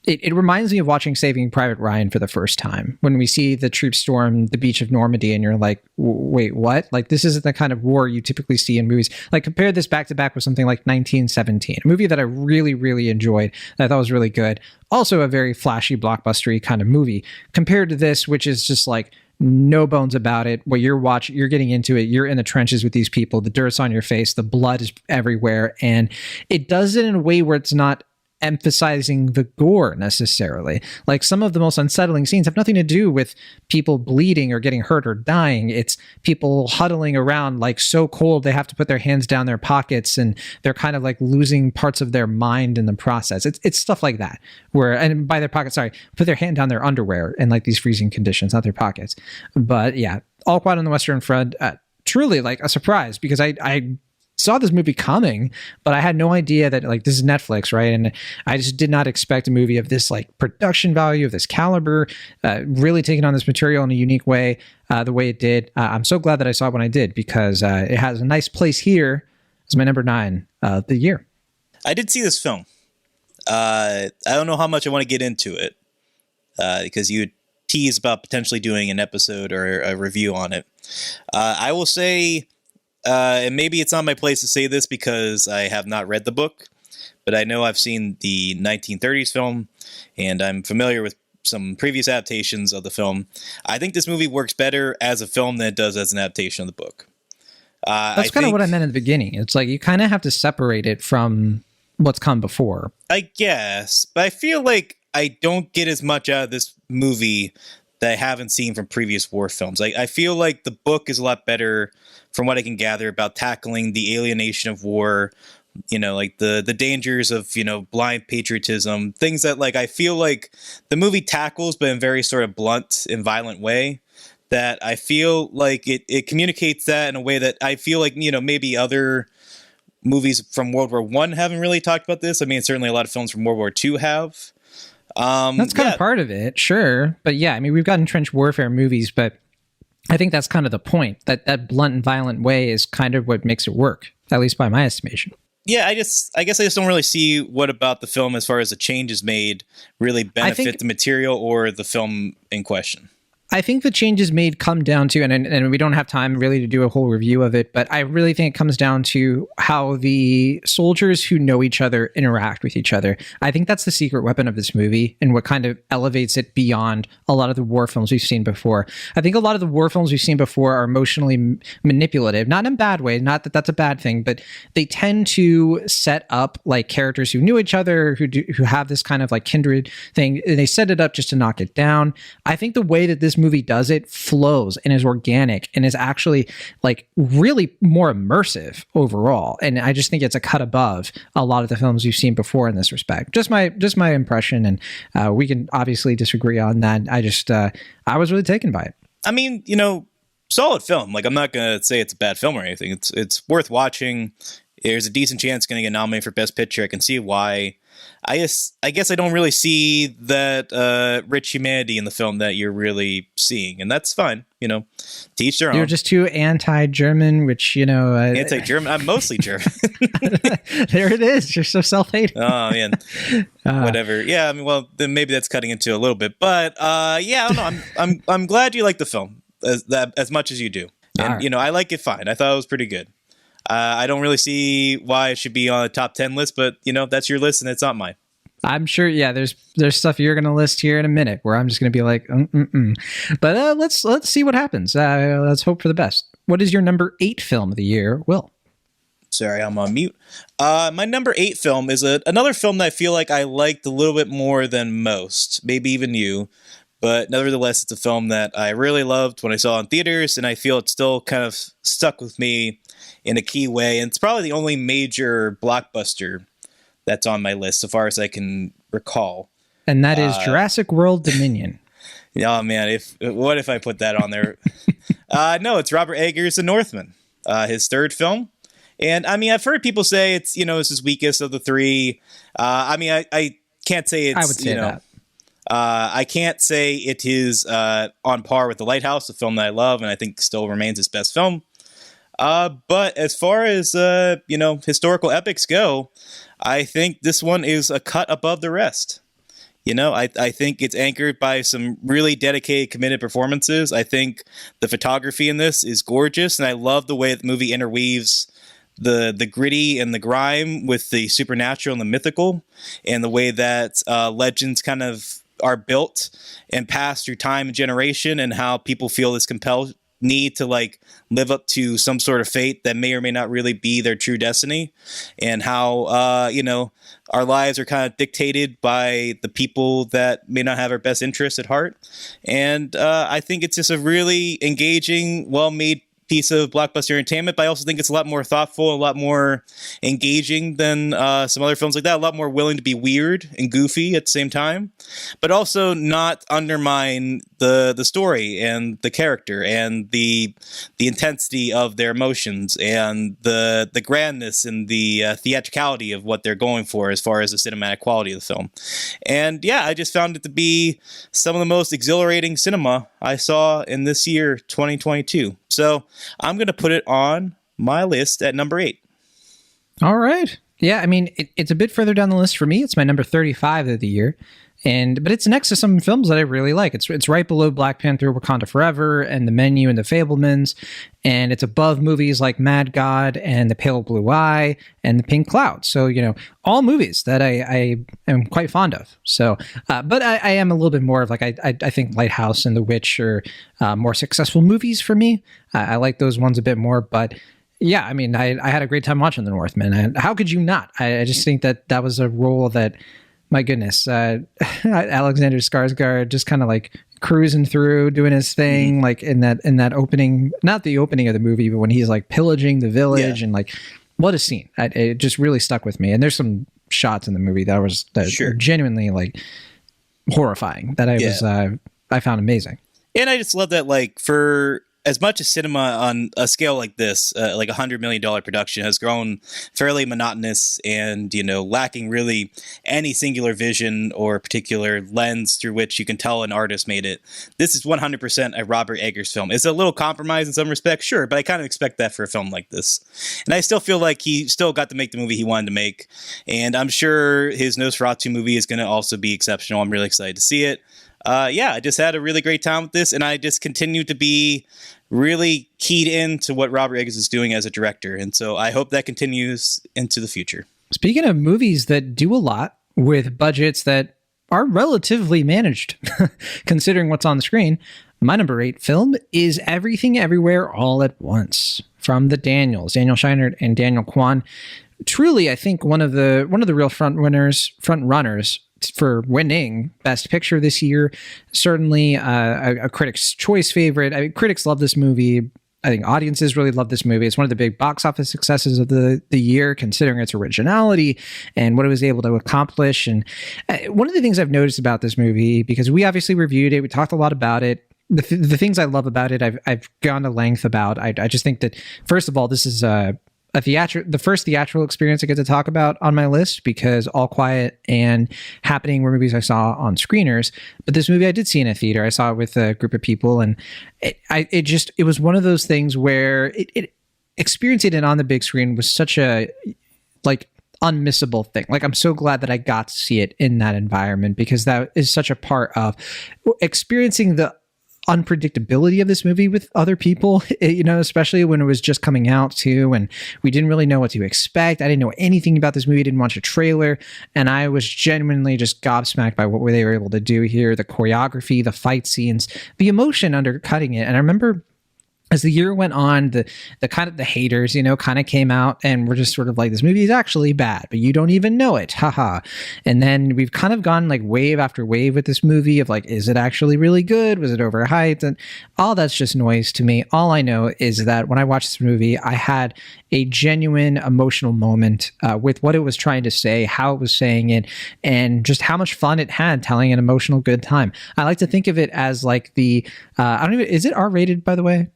It reminds me of watching Saving Private Ryan for the first time, when we see the troops storm the beach of Normandy and you're like, wait, what? Like, this isn't the kind of war you typically see in movies. Like, compare this back to back with something like 1917, a movie that I really, really enjoyed, that I thought was really good. Also a very flashy, blockbustery kind of movie, compared to this, which is just like, no bones about it. What you're watching, you're getting into it. You're in the trenches with these people. The dirt's on your face. The blood is everywhere. And it does it in a way where it's not emphasizing the gore necessarily. Like, some of the most unsettling scenes have nothing to do with people bleeding or getting hurt or dying. It's people huddling around like so cold they have to put their hands down their pockets and they're kind of like losing parts of their mind in the process. It's stuff like that, where, and by their pockets, sorry, put their hand down their underwear in like these freezing conditions, not their pockets. But yeah, All Quiet on the Western Front, truly like a surprise, because I saw this movie coming, but I had no idea that like this is Netflix, right? And I just did not expect a movie of this like production value, of this caliber, really taking on this material in a unique way, the way it did. I'm so glad that I saw it when I did, because it has a nice place here as my number 9 of the year.
I did see this film. I don't know how much I want to get into it, because you teased about potentially doing an episode or a review on it. I will say, and maybe it's not my place to say this because I have not read the book, but I know I've seen the 1930s film, and I'm familiar with some previous adaptations of the film. I think this movie works better as a film than it does as an adaptation of the book.
That's kind of what I meant in the beginning. It's like you kind of have to separate it from what's come before. I
guess, but I feel like I don't get as much out of this movie that I haven't seen from previous war films. I feel like the book is a lot better from what I can gather about tackling the alienation of war, like the dangers of, blind patriotism, things that like I feel like the movie tackles, but in very sort of blunt and violent way, that I feel like it communicates that in a way that I feel like, maybe other movies from World War I haven't really talked about this. I mean, certainly a lot of films from World War II have.
That's kind of part of it, sure. But yeah, I mean, we've gotten trench warfare movies, but I think that's kind of the point. That blunt and violent way is kind of what makes it work, at least by my estimation.
Yeah, I guess I just don't really see what about the film, as far as the changes made, really benefit the material or the film in question.
I think the changes made come down to, and we don't have time really to do a whole review of it, but I really think it comes down to how the soldiers who know each other interact with each other. I think that's the secret weapon of this movie and what kind of elevates it beyond a lot of the war films we've seen before. I think a lot of the war films we've seen before are emotionally manipulative, not in a bad way, not that that's a bad thing, but they tend to set up like characters who knew each other, who have this kind of like kindred thing, and they set it up just to knock it down. I think the way that this movie does it flows and is organic and is actually like really more immersive overall, and I just think it's a cut above a lot of the films we've seen before in this respect. Just my impression, and we can obviously disagree on that. I was really taken by it.
I mean, solid film. Like, I'm not gonna say it's a bad film or anything. It's worth watching. There's a decent chance it's gonna get nominated for Best Picture. I can see why. I guess I don't really see that rich humanity in the film that you're really seeing, and that's fine. To each their own.
You're just too anti-German, which
anti-German. I'm mostly German.
There it is. You're so self-hating.
Oh man, whatever. Yeah, I mean, well, then maybe that's cutting into a little bit, but yeah, I don't know. I'm glad you like the film as much as you do, and right. I like it fine. I thought it was pretty good. I don't really see why it should be on a top 10 list, but that's your list and it's not mine.
I'm sure. Yeah, there's stuff you're going to list here in a minute where I'm just going to be like, But let's see what happens. Let's hope for the best. What is your number 8 film of the year, Will?
Sorry, I'm on mute. My number 8 film is another film that I feel like I liked a little bit more than most, maybe even you. But nevertheless, it's a film that I really loved when I saw it in theaters, and I feel it's still kind of stuck with me in a key way. And it's probably the only major blockbuster that's on my list, so far as I can recall.
And that is Jurassic World Dominion.
Oh, man, what if I put that on there? No, it's Robert Eggers' The Northman, his third film. And, I mean, I've heard people say it's, it's his weakest of the 3. I mean, I can't say it's,
I would say that.
I can't say it is on par with The Lighthouse, a film that I love and I think still remains his best film. But as far as, historical epics go, I think this one is a cut above the rest. I think it's anchored by some really dedicated, committed performances. I think the photography in this is gorgeous, and I love the way the movie interweaves the gritty and the grime with the supernatural and the mythical, and the way that legends kind of are built and passed through time and generation, and how people feel this compelled need to like live up to some sort of fate that may or may not really be their true destiny, and how our lives are kind of dictated by the people that may not have our best interests at heart. And I think it's just a really engaging, well-made piece of blockbuster entertainment, but I also think it's a lot more thoughtful, a lot more engaging than some other films like that, a lot more willing to be weird and goofy at the same time, but also not undermine the story and the character and the intensity of their emotions and the grandness and the theatricality of what they're going for as far as the cinematic quality of the film. And yeah, I just found it to be some of the most exhilarating cinema I saw in this year, 2022. So I'm going to put it on my list at number 8.
All right. Yeah, I mean, it's a bit further down the list for me. It's my number 35 of the year. But it's next to some films that I really like. It's right below Black Panther, Wakanda Forever, and The Menu and The Fabelmans. And it's above movies like Mad God and The Pale Blue Eye and The Pink Cloud. So, all movies that I am quite fond of. So, but I am a little bit more of like, I think Lighthouse and The Witch are more successful movies for me. I like those ones a bit more, but yeah, I mean, I had a great time watching The Northman. And how could you not? I just think that was a role that, my goodness, Alexander Skarsgård just kind of like cruising through, doing his thing, like in that opening, not the opening of the movie, but when he's like pillaging the village and like, what a scene. It just really stuck with me. And there's some shots in the movie that are genuinely like horrifying that I found amazing. And
I just love that, like, for as much as cinema on a scale like this, like $100 million production, has grown fairly monotonous and, lacking really any singular vision or particular lens through which you can tell an artist made it. This is 100% a Robert Eggers film. It's a little compromise in some respects, sure, but I kind of expect that for a film like this. And I still feel like he still got to make the movie he wanted to make. And I'm sure his Nosferatu movie is going to also be exceptional. I'm really excited to see it. I just had a really great time with this, and I just continue to be really keyed into what Robert Eggers is doing as a director. And so I hope that continues into the future. Speaking of movies that do a lot with budgets that are relatively managed, considering what's on the screen, my number 8 film is Everything Everywhere All at Once from the Daniel Scheinert and Daniel Kwan. Truly, I think one of the real front runners for winning Best Picture this year. Certainly a Critics' Choice favorite. I mean, critics love this movie. I think audiences really love this movie. It's one of the big box office successes of the year, considering its originality and what it was able to accomplish. And one of the things I've noticed about this movie, because we obviously reviewed it, we talked a lot about it. The things I love about it, I've gone to length about. I just think that, first of all, this is the first theatrical experience I get to talk about on my list, because All Quiet and Happening were movies I saw on screeners. But this movie I did see in a theater. I saw it with a group of people, and it was one of those things where experiencing it on the big screen was such a unmissable thing. Like, I'm so glad that I got to see it in that environment, because that is such a part of experiencing the unpredictability of this movie with other people, especially when it was just coming out too, and we didn't really know what to expect. I didn't know anything about this movie, didn't watch a trailer, and I was genuinely just gobsmacked by what they were able to do here, the choreography, the fight scenes, the emotion undercutting it. And I remember as the year went on, the kind of the haters, kind of came out and were just sort of like, this movie is actually bad, but you don't even know it. Haha. And then we've kind of gone like wave after wave with this movie of like, is it actually really good? Was it overhyped? And all that's just noise to me. All I know is that when I watched this movie, I had a genuine emotional moment with what it was trying to say, how it was saying it, and just how much fun it had telling an emotional good time. I like to think of it as like is it R-rated, by the way?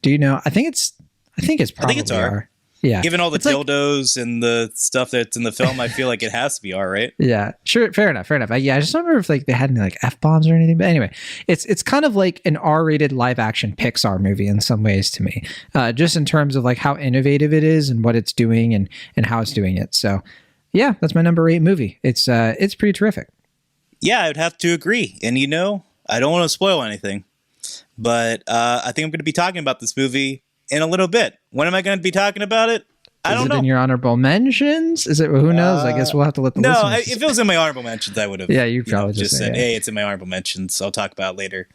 Do you know? I think it's probably it's
R. Yeah.
Given all the dildos and the stuff that's in the film, I feel like it has to be R, right?
Yeah. Sure. Fair enough. I just don't remember if they had any like F-bombs or anything. But anyway, it's kind of like an R-rated live action Pixar movie in some ways to me, just in terms of like how innovative it is and what it's doing and how it's doing it. So yeah, that's my number 8 movie. It's pretty terrific. Yeah, I would have to agree. And I don't want to spoil anything, but I think I'm going to be talking about this movie in a little bit. When am I going to be talking about it? I don't know. Is it in your honorable mentions? Is it? Who knows? I guess we'll have to let the listeners. No, if it was in my honorable mentions, I would have. Yeah, you probably just said, "Hey, it's in my honorable mentions. I'll talk about it later."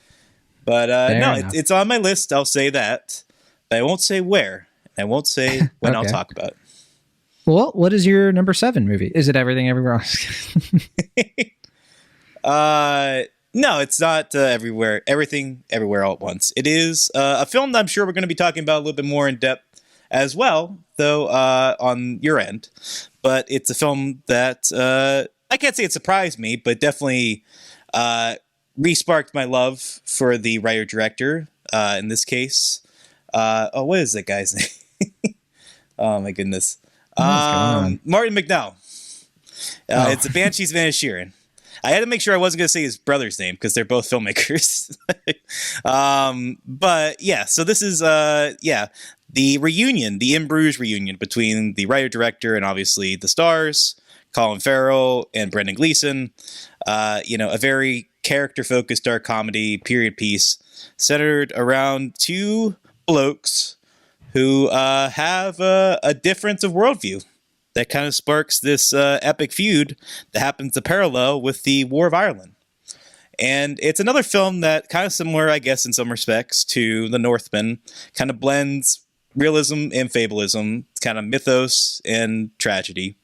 But it's on my list. I'll say that. But I won't say where. I won't say when I'll talk about it. Well, what is your number 7 movie? Is it Everything Everywhere Else? No, it's not Everything Everywhere All at Once. It is a film that I'm sure we're going to be talking about a little bit more in depth as well, though, on your end. But it's a film that I can't say it surprised me, but definitely
re-sparked my love for the writer-director, in this case. What is that guy's name? Oh, my goodness. Martin McDowell. It's The Banshees of Inisherin. I had to make sure I wasn't going to say his brother's name because they're both filmmakers. But yeah, so this is, the reunion, the In Bruges reunion between the writer-director and obviously the stars, Colin Farrell and Brendan Gleeson. A very character-focused dark comedy period piece centered around two blokes who have a difference of worldview that kind of sparks this epic feud that happens to parallel with the War of Ireland. And it's another film that kind of similar, I guess, in some respects to The Northman, kind of blends realism and fabulism, kind of mythos and tragedy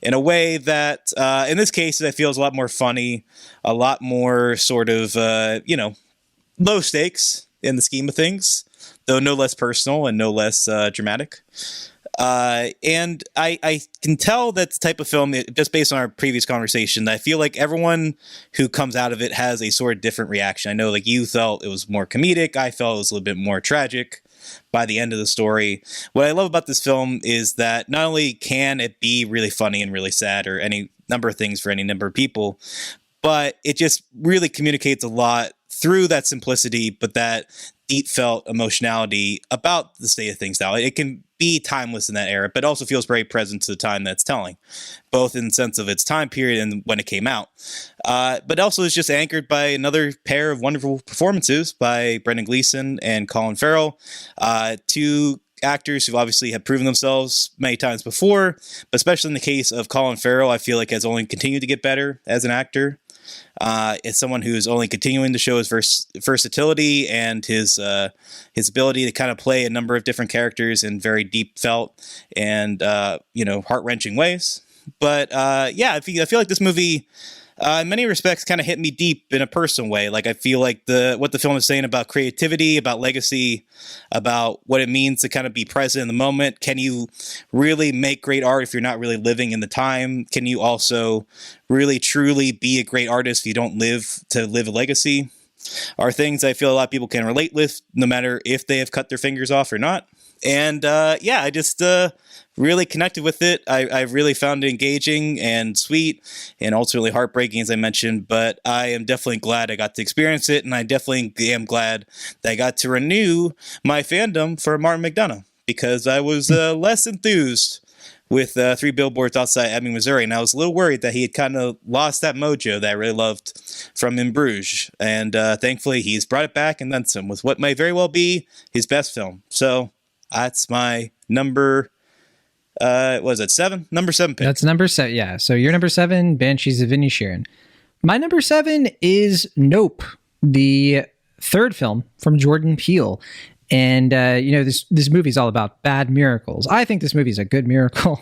in a way that, in this case, I feel is a lot more funny, a lot more sort of, low stakes in the scheme of things, though no less personal and no less dramatic. And I can tell that the type of film, just based on our previous conversation, I feel like everyone who comes out of it has a sort of different reaction. I know like you felt it was more comedic. I felt it was a little bit more tragic by the end of the story. What I love about this film is that not only can it be really funny and really sad or any number of things for any number of people, but it just really communicates a lot through that simplicity, but that deep felt emotionality about the state of things now. It can be timeless in that era, but also feels very present to the time that's telling, both in the sense of its time period and when it came out. But also is just anchored by another pair of wonderful performances by Brendan Gleeson and Colin Farrell, two actors who obviously have proven themselves many times before, but especially in the case of Colin Farrell, I feel like has only continued to get better as an actor. It's someone who's only continuing to show his versatility and his ability to kind of play a number of different characters in very deep felt and heart-wrenching ways. But I feel like this movie, in many respects, kind of hit me deep in a personal way. Like I feel like what the film is saying about creativity, about legacy, about what it means to kind of be present in the moment. Can you really make great art if you're not really living in the time? Can you also really truly be a great artist if you don't live a legacy? Are things I feel a lot of people can relate with, no matter if they have cut their fingers off or not. And I just really connected with it. I really found it engaging and sweet and ultimately heartbreaking, as I mentioned. But I am definitely glad I got to experience it. And I definitely am glad that I got to renew my fandom for Martin McDonagh, because I was less enthused with Three Billboards Outside Ebbing, Missouri. And I was a little worried that he had kind of lost that mojo that I really loved from In Bruges. And thankfully, he's brought it back and then some with what may very well be his best film. So that's my number, was it 7? Number 7 pick.
That's number 7, yeah. So your number 7, Banshees of Inisherin. My number 7 is Nope, the third film from Jordan Peele. And, this movie is all about bad miracles. I think this movie is a good miracle.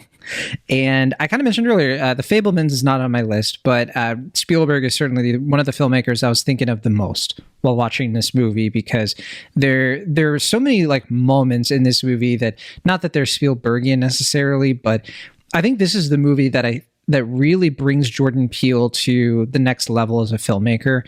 And I kind of mentioned earlier, The Fabelmans is not on my list, but Spielberg is certainly one of the filmmakers I was thinking of the most while watching this movie, because there are so many like moments in this movie that, not that they're Spielbergian necessarily, but I think this is the movie that really brings Jordan Peele to the next level as a filmmaker,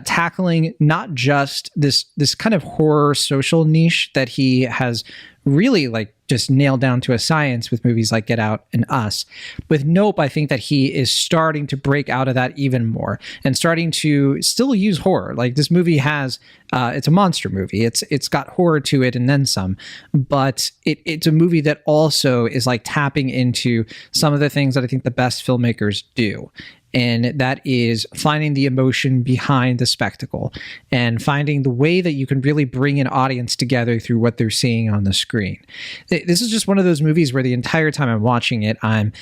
tackling not just this kind of horror social niche that he has really like just nailed down to a science with movies like Get Out and Us. With Nope, I think that he is starting to break out of that even more and starting to still use horror. Like this movie has, it's a monster movie. It's got horror to it and then some, but it's a movie that also is like tapping into some of the things that I think the best filmmakers do. And that is finding the emotion behind the spectacle and finding the way that you can really bring an audience together through what they're seeing on the screen. This is just one of those movies where the entire time I'm watching it, I'm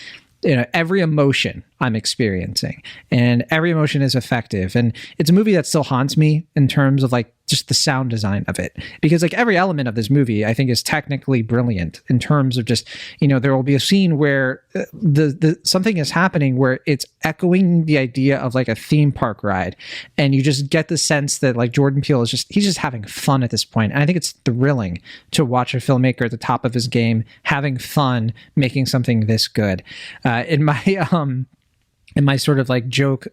every emotion I'm experiencing, and every emotion is effective. And it's a movie that still haunts me in terms of like just the sound design of it, because like every element of this movie I think is technically brilliant in terms of just, there will be a scene where the something is happening where it's echoing the idea of like a theme park ride, and you just get the sense that like Jordan Peele is he's just having fun at this point. And I think it's thrilling to watch a filmmaker at the top of his game having fun making something this good. In my sort of like joke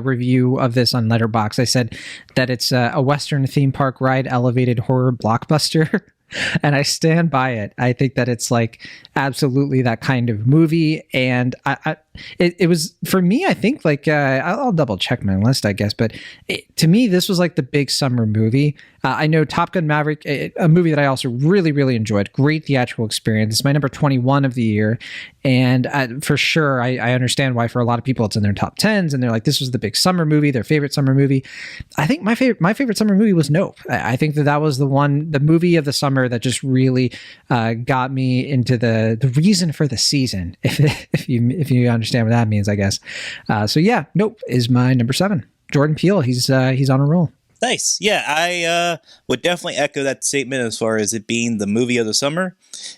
review of this on Letterboxd. I said that it's a Western theme park ride elevated horror blockbuster. And I stand by it. I think that it's like absolutely that kind of movie. And it was, for me, I think like, I'll double check my list, I guess. But to me, this was like the big summer movie. I know Top Gun Maverick, a movie that I also really, really enjoyed. Great theatrical experience. It's my number 21 of the year. And for sure, I understand why for a lot of people it's in their top 10s. And they're like, this was the big summer movie, their favorite summer movie. I think my favorite summer movie was Nope. I think that was the movie of the summer that just really got me into the reason for the season, if you understand what that means, I guess. So yeah, Nope is my number 7. Jordan Peele, he's on a roll.
Nice. Yeah, I would definitely echo that statement as far as it being the movie of the summer,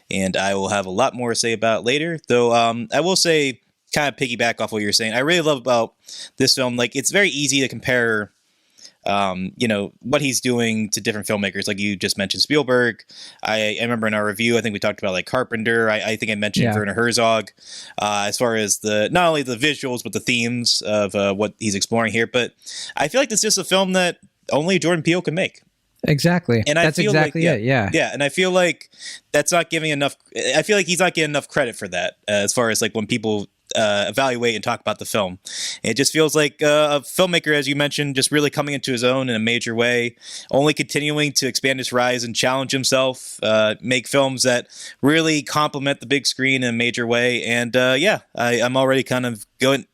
and I will have a lot more to say about it later. Though I will say, kind of piggyback off what you're saying, I really love about this film, like it's very easy to compare what he's doing to different filmmakers. Like you just mentioned Spielberg. I remember in our review, I think we talked about like Carpenter. I think I mentioned Werner Herzog, as far as not only the visuals, but the themes of what he's exploring here. But I feel like this is just a film that only Jordan Peele can make.
Exactly.
And
that's exactly it. Yeah.
Yeah. And I feel like that's not giving enough. I feel like he's not getting enough credit for that, as far as like when people evaluate and talk about the film. It just feels like a filmmaker, as you mentioned, just really coming into his own in a major way, only continuing to expand his rise and challenge himself, make films that really complement the big screen in a major way. And I'm already kind of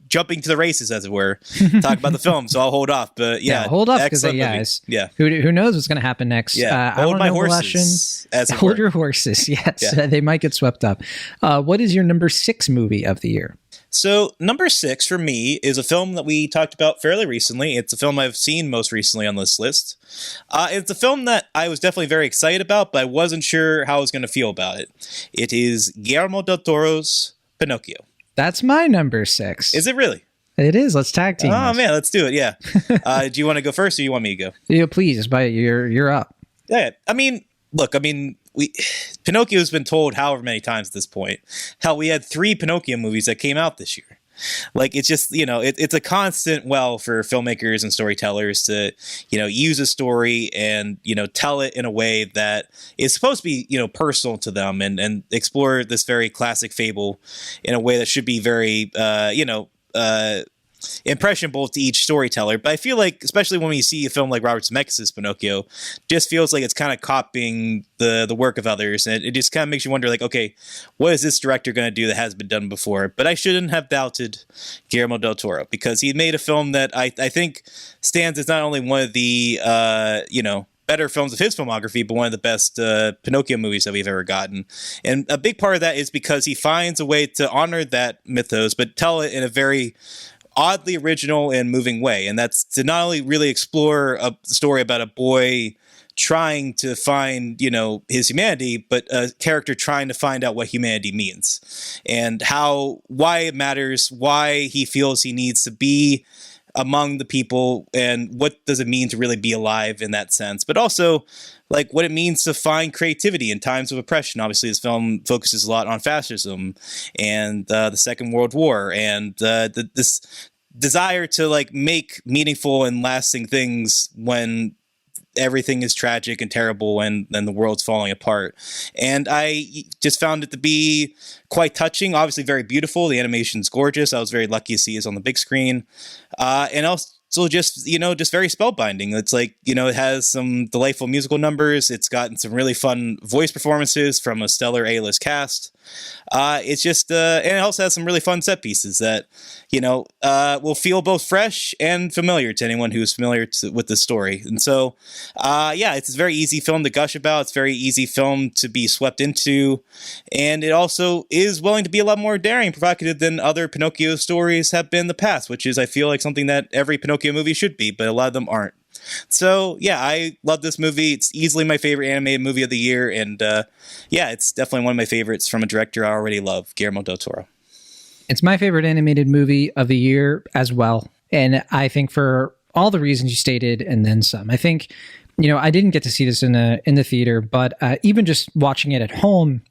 jumping to the races, as it were, talk about the film. So I'll hold off. But
hold off, because who knows what's going to happen next?
Yeah, hold my horses.
Hold your horses. Yes, they might get swept up. What is your number 6 movie of the year?
So number 6 for me is a film that we talked about fairly recently. It's a film I've seen most recently on this list. It's a film that I was definitely very excited about, but I wasn't sure how I was going to feel about it. It is Guillermo del Toro's Pinocchio.
That's my number 6.
Is it really?
It is. Let's tag team.
Oh, man, let's do it. Yeah. Do you want to go first, or you want me to go?
Yeah, please. But you're up.
Yeah. Pinocchio's been told however many times at this point. Hell, we had 3 Pinocchio movies that came out this year. Like, it's just, it's a constant well for filmmakers and storytellers to, use a story and, tell it in a way that is supposed to be, personal to them and explore this very classic fable in a way that should be very, impressionable to each storyteller. But I feel like, especially when you see a film like Robert Zemeckis' Pinocchio, just feels like it's kind of copying the work of others, and it just kind of makes you wonder, like, okay, what is this director going to do that has been done before? But I shouldn't have doubted Guillermo del Toro, because he made a film that I think stands as not only one of the better films of his filmography, but one of the best Pinocchio movies that we've ever gotten. And a big part of that is because he finds a way to honor that mythos, but tell it in a very oddly original and moving way. And that's to not only really explore a story about a boy trying to find, his humanity, but a character trying to find out what humanity means and why it matters, why he feels he needs to be among the people, and what does it mean to really be alive in that sense, but also like what it means to find creativity in times of oppression. Obviously, this film focuses a lot on fascism and the Second World War, and this desire to like make meaningful and lasting things when everything is tragic and terrible and the world's falling apart. And I just found it to be quite touching, obviously very beautiful. The animation's gorgeous. I was very lucky to see it on the big screen. And also just very spellbinding. It's like, it has some delightful musical numbers. It's gotten some really fun voice performances from a stellar A-list cast. It's just, and it also has some really fun set pieces that, will feel both fresh and familiar to anyone who's familiar with the story. And so, it's a very easy film to gush about. It's a very easy film to be swept into. And it also is willing to be a lot more daring, provocative than other Pinocchio stories have been in the past, which is, I feel like, something that every Pinocchio movie should be, but a lot of them aren't. So, I love this movie. It's easily my favorite animated movie of the year. And, it's definitely one of my favorites from a director I already love, Guillermo del Toro.
It's my favorite animated movie of the year as well. And I think for all the reasons you stated and then some. I think, I didn't get to see this in the theater, but even just watching it at home,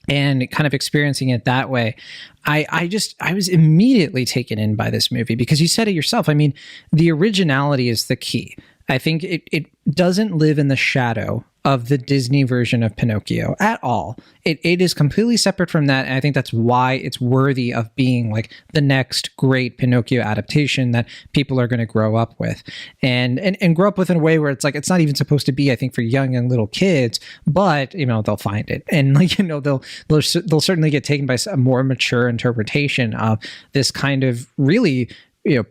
and kind of experiencing it that way. I was immediately taken in by this movie because you said it yourself. I mean, the originality is the key. I think it doesn't live in the shadow of the Disney version of Pinocchio at all. It is completely separate from that, and I think that's why it's worthy of being like the next great Pinocchio adaptation that people are going to grow up with, and grow up with in a way where it's like it's not even supposed to be, I think, for young and little kids, but they'll find it, and like they'll certainly get taken by a more mature interpretation of this kind of really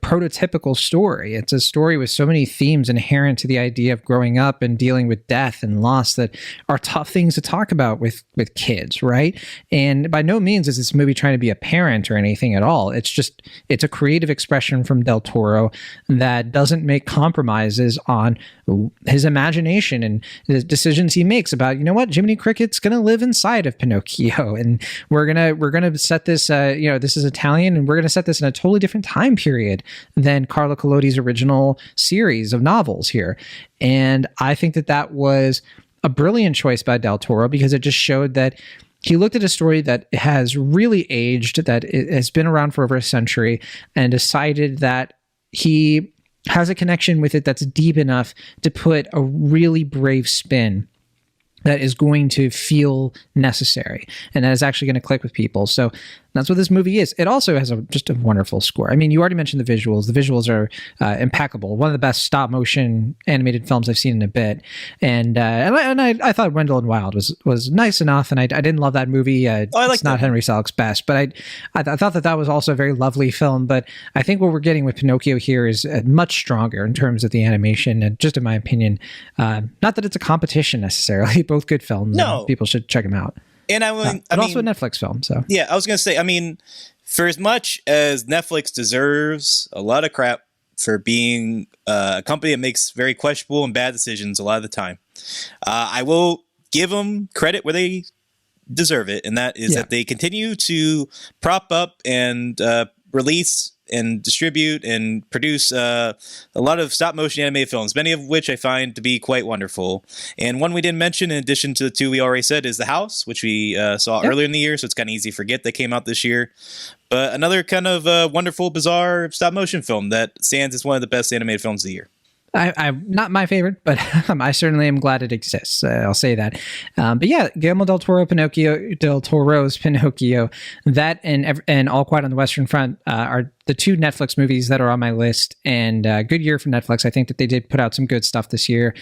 prototypical story. It's a story with so many themes inherent to the idea of growing up and dealing with death and loss that are tough things to talk about with kids, right? And by no means is this movie trying to be a parent or anything at all. It's a creative expression from Del Toro that doesn't make compromises on his imagination and the decisions he makes about, Jiminy Cricket's going to live inside of Pinocchio, and we're gonna set this, this is Italian, and we're gonna set this in a totally different time period than Carlo Collodi's original series of novels here. And I think that was a brilliant choice by Del Toro because it just showed that he looked at a story that has really aged, that it has been around for over a century, and decided that he has a connection with it that's deep enough to put a really brave spin that is going to feel necessary and that is actually going to click with people. So that's what this movie is. It also has just a wonderful score. I mean, you already mentioned the visuals. The visuals are impeccable. One of the best stop motion animated films I've seen in a bit. And I thought Wendell and Wild was nice enough. And I didn't love that movie. It's not Henry Selick's best, but I thought that was also a very lovely film. But I think what we're getting with Pinocchio here is much stronger in terms of the animation. And just in my opinion, not that it's a competition necessarily, both good films.
No,
people should check them out.
And
also a Netflix film. So
yeah, I was going to say, I mean, for as much as Netflix deserves a lot of crap for being a company that makes very questionable and bad decisions a lot of the time, I will give them credit where they deserve it. And that is that they continue to prop up and release and distribute and produce a lot of stop motion animated films, many of which I find to be quite wonderful. And one we didn't mention, in addition to the two we already said, is The House, which we saw earlier in the year, so it's kind of easy to forget that came out this year. But another kind of wonderful, bizarre stop motion film that stands as one of the best animated films of the year.
I'm not my favorite, but I certainly am glad it exists. I'll say that. But yeah, Guillermo del Toro's Pinocchio, that and All Quiet on the Western Front are the two Netflix movies that are on my list. And good year for Netflix. I think that they did put out some good stuff this year.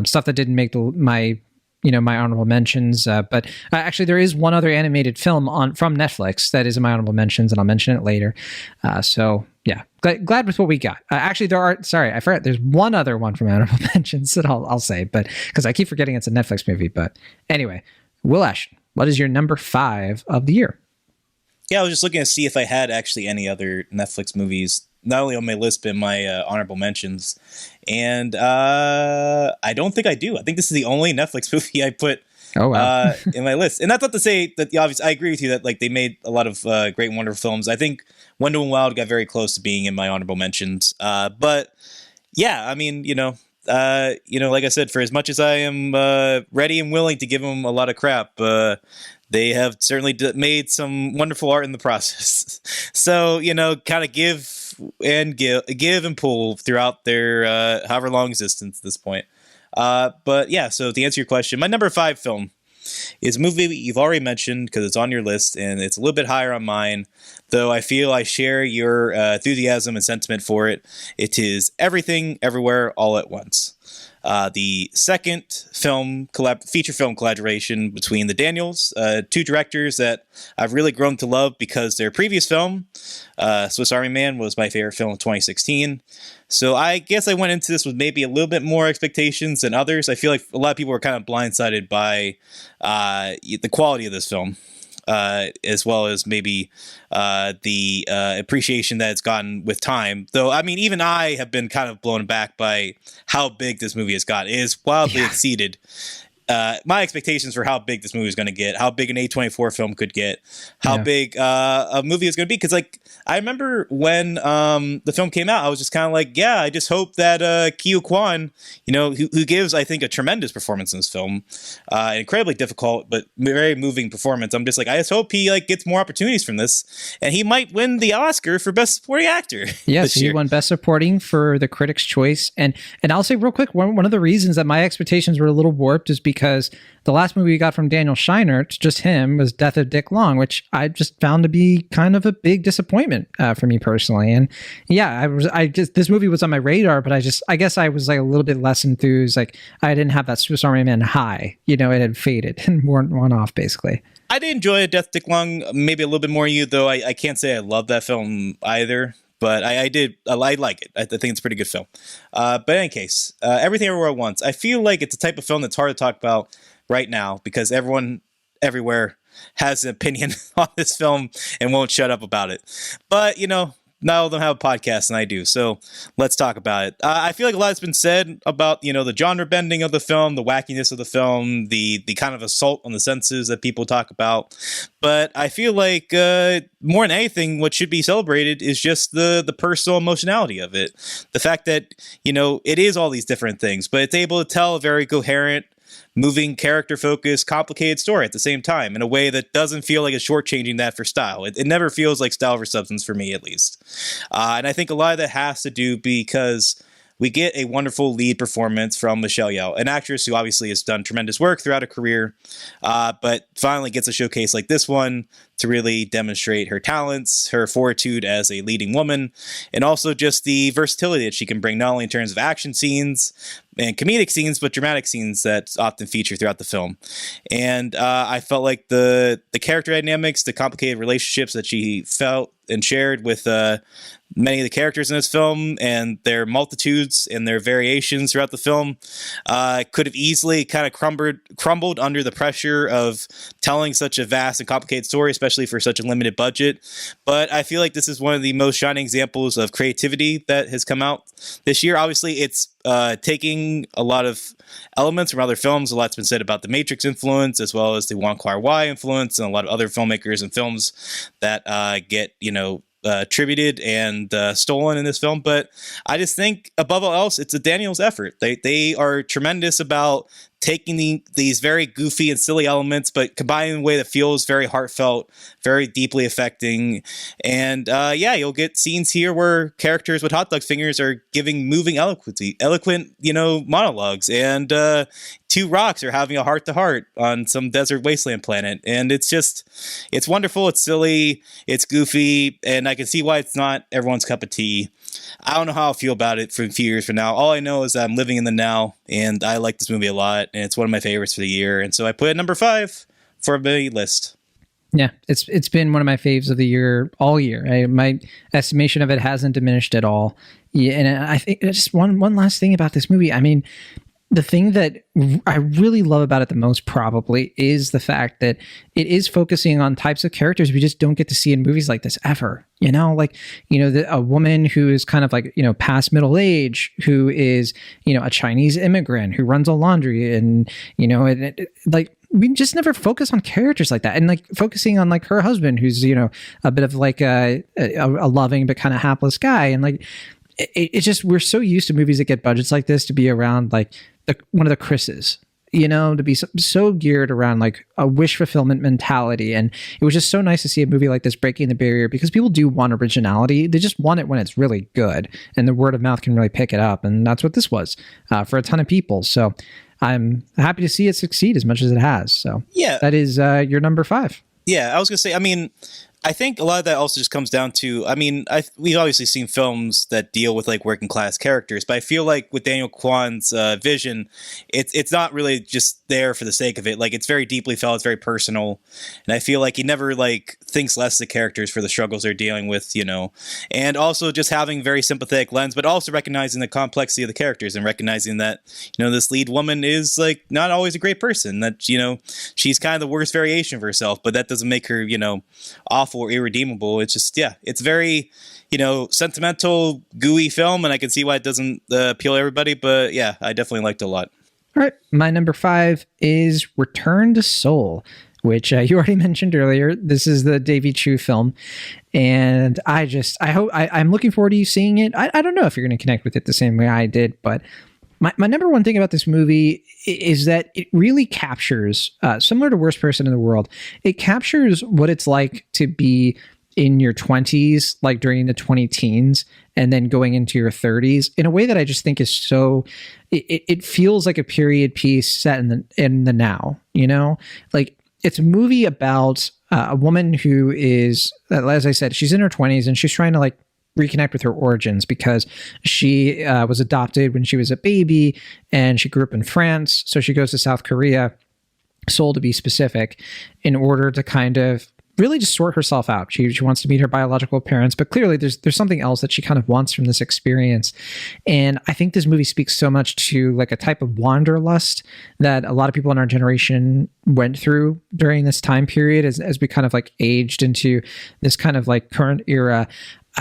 Stuff that didn't make my honorable mentions. But actually, there is one other animated film from Netflix that is in my honorable mentions, and I'll mention it later. So yeah, glad with what we got. Actually, I forgot. There's one other one from honorable mentions that I'll say, but because I keep forgetting it's a Netflix movie. But anyway, Will Ashton, what is your number 5 of the year?
Yeah, I was just looking to see if I had actually any other Netflix movies, not only on my list, but in my honorable mentions. And I don't think I do. I think this is the only Netflix movie I put in my list. And that's not to say that, obviously, I agree with you that like they made a lot of great and wonderful films. I think Wendell and Wild got very close to being in my honorable mentions. But yeah, I mean, like I said, for as much as I am ready and willing to give them a lot of crap, they have certainly made some wonderful art in the process. So, kind of give and pull throughout their however long existence at this point. But yeah, so to answer your question, my number 5 film is a movie you've already mentioned because it's on your list and it's a little bit higher on mine, though I feel I share your enthusiasm and sentiment for it. It is Everything, Everywhere, All at Once. The second feature film collaboration between the Daniels, two directors that I've really grown to love because their previous film, Swiss Army Man, was my favorite film of 2016. So I guess I went into this with maybe a little bit more expectations than others. I feel like a lot of people were kind of blindsided by the quality of this film. As well as maybe the appreciation that it's gotten with time. Though, I mean, even I have been kind of blown back by how big this movie has got. It is wildly exceeded my expectations for how big this movie is going to get, how big an A24 film could get, how
Yeah.
big a movie is going to be. Because like I remember when the film came out, I was just kind of like, yeah, I just hope that Kyu Kwan, who gives I think a tremendous performance in this film, incredibly difficult but very moving performance. I'm just like, I just hope he like gets more opportunities from this, and he might win the Oscar for Best Supporting Actor.
Yes, he won Best Supporting for the Critics' Choice, and I'll say real quick, one of the reasons that my expectations were a little warped is because the last movie we got from Daniel Scheinert, just him, was Death of Dick Long, which I just found to be kind of a big disappointment for me personally. And yeah, this movie was on my radar, but I guess I was like a little bit less enthused. Like I didn't have that Swiss Army Man high, it had faded and worn off basically.
I did enjoy Death of Dick Long, maybe a little bit more than you, though. I can't say I love that film either. But I like it. I think it's a pretty good film. But in any case, Everything Everywhere at Once, I feel like it's a type of film that's hard to talk about right now because everyone everywhere has an opinion on this film and won't shut up about it. But, not all of them have a podcast, and I do. So let's talk about it. I feel like a lot has been said about, the genre bending of the film, the wackiness of the film, the kind of assault on the senses that people talk about. But I feel like more than anything, what should be celebrated is just the personal emotionality of it. The fact that, it is all these different things, but it's able to tell a very coherent, moving, character-focused, complicated story at the same time in a way that doesn't feel like it's shortchanging that for style. It never feels like style over substance for me, at least. And I think a lot of that has to do because we get a wonderful lead performance from Michelle Yeoh, an actress who obviously has done tremendous work throughout her career, but finally gets a showcase like this one to really demonstrate her talents, her fortitude as a leading woman, and also just the versatility that she can bring, not only in terms of action scenes and comedic scenes, but dramatic scenes that often feature throughout the film. And I felt like the character dynamics, the complicated relationships that she felt and shared with many of the characters in this film and their multitudes and their variations throughout the film could have easily kind of crumbled under the pressure of telling such a vast and complicated story, especially for such a limited budget. But I feel like this is one of the most shining examples of creativity that has come out this year. Obviously, it's taking a lot of elements from other films. A lot's been said about the Matrix influence, as well as the Wong Kar-wai influence, and a lot of other filmmakers and films that get, attributed and stolen in this film. But I just think above all else, it's a Daniels effort. They are tremendous about taking these very goofy and silly elements, but combining in a way that feels very heartfelt, very deeply affecting. And you'll get scenes here where characters with hot dog fingers are giving moving eloquent, monologues, and two rocks are having a heart-to-heart on some desert wasteland planet. And it's wonderful, it's silly, it's goofy, and I can see why it's not everyone's cup of tea. I don't know how I feel about it for a few years from now. All I know is that I'm living in the now, and I like this movie a lot, and it's one of my favorites for the year. And so I put it at number 5 for my list.
Yeah, it's been one of my faves of the year all year. My estimation of it hasn't diminished at all. Yeah, and I think just one last thing about this movie. I mean, the thing that I really love about it the most probably is the fact that it is focusing on types of characters we just don't get to see in movies like this ever. A woman who is kind of like, past middle age, who is, a Chinese immigrant who runs a laundry, and, we just never focus on characters like that. And like focusing on like her husband, who's, a bit of like a loving but kind of hapless guy. And like, it's just, we're so used to movies that get budgets like this to be around like one of the Chris's, to be so geared around like a wish fulfillment mentality. And it was just so nice to see a movie like this breaking the barrier, because people do want originality. They just want it when it's really good, and the word of mouth can really pick it up. And that's what this was for a ton of people. So I'm happy to see it succeed as much as it has. So yeah, that is your number 5.
Yeah, I was going to say, I think a lot of that also just comes down to, we've obviously seen films that deal with like working class characters, but I feel like with Daniel Kwan's vision, it's not really just there for the sake of it. Like, it's very deeply felt, it's very personal, and I feel like he never like thinks less of the characters for the struggles they're dealing with, and also just having very sympathetic lens, but also recognizing the complexity of the characters and recognizing that, this lead woman is like not always a great person, that, she's kind of the worst variation of herself, but that doesn't make her, awful or irredeemable. It's just, it's very, sentimental, gooey film, and I can see why it doesn't appeal to everybody, but yeah, I definitely liked it a lot.
All All right, my number 5 is Return to Seoul, which you already mentioned earlier. This is the Davy Chu film, and I'm looking forward to you seeing it. I don't know if you're going to connect with it the same way I did, but my number one thing about this movie is that it really captures, similar to Worst Person in the World, it captures what it's like to be in your 20s, like during the 20 teens, and then going into your 30s in a way that I just think is so, it feels like a period piece set in the now, you know, like it's a movie about a woman who is, as I said, she's in her 20s and she's trying to like reconnect with her origins because she was adopted when she was a baby and she grew up in France. So she goes to South Korea, Seoul to be specific, in order to kind of really just sort herself out. She wants to meet her biological parents, but clearly there's something else that she kind of wants from this experience. And I think this movie speaks so much to like a type of wanderlust that a lot of people in our generation went through during this time period as we kind of like aged into this kind of like current era.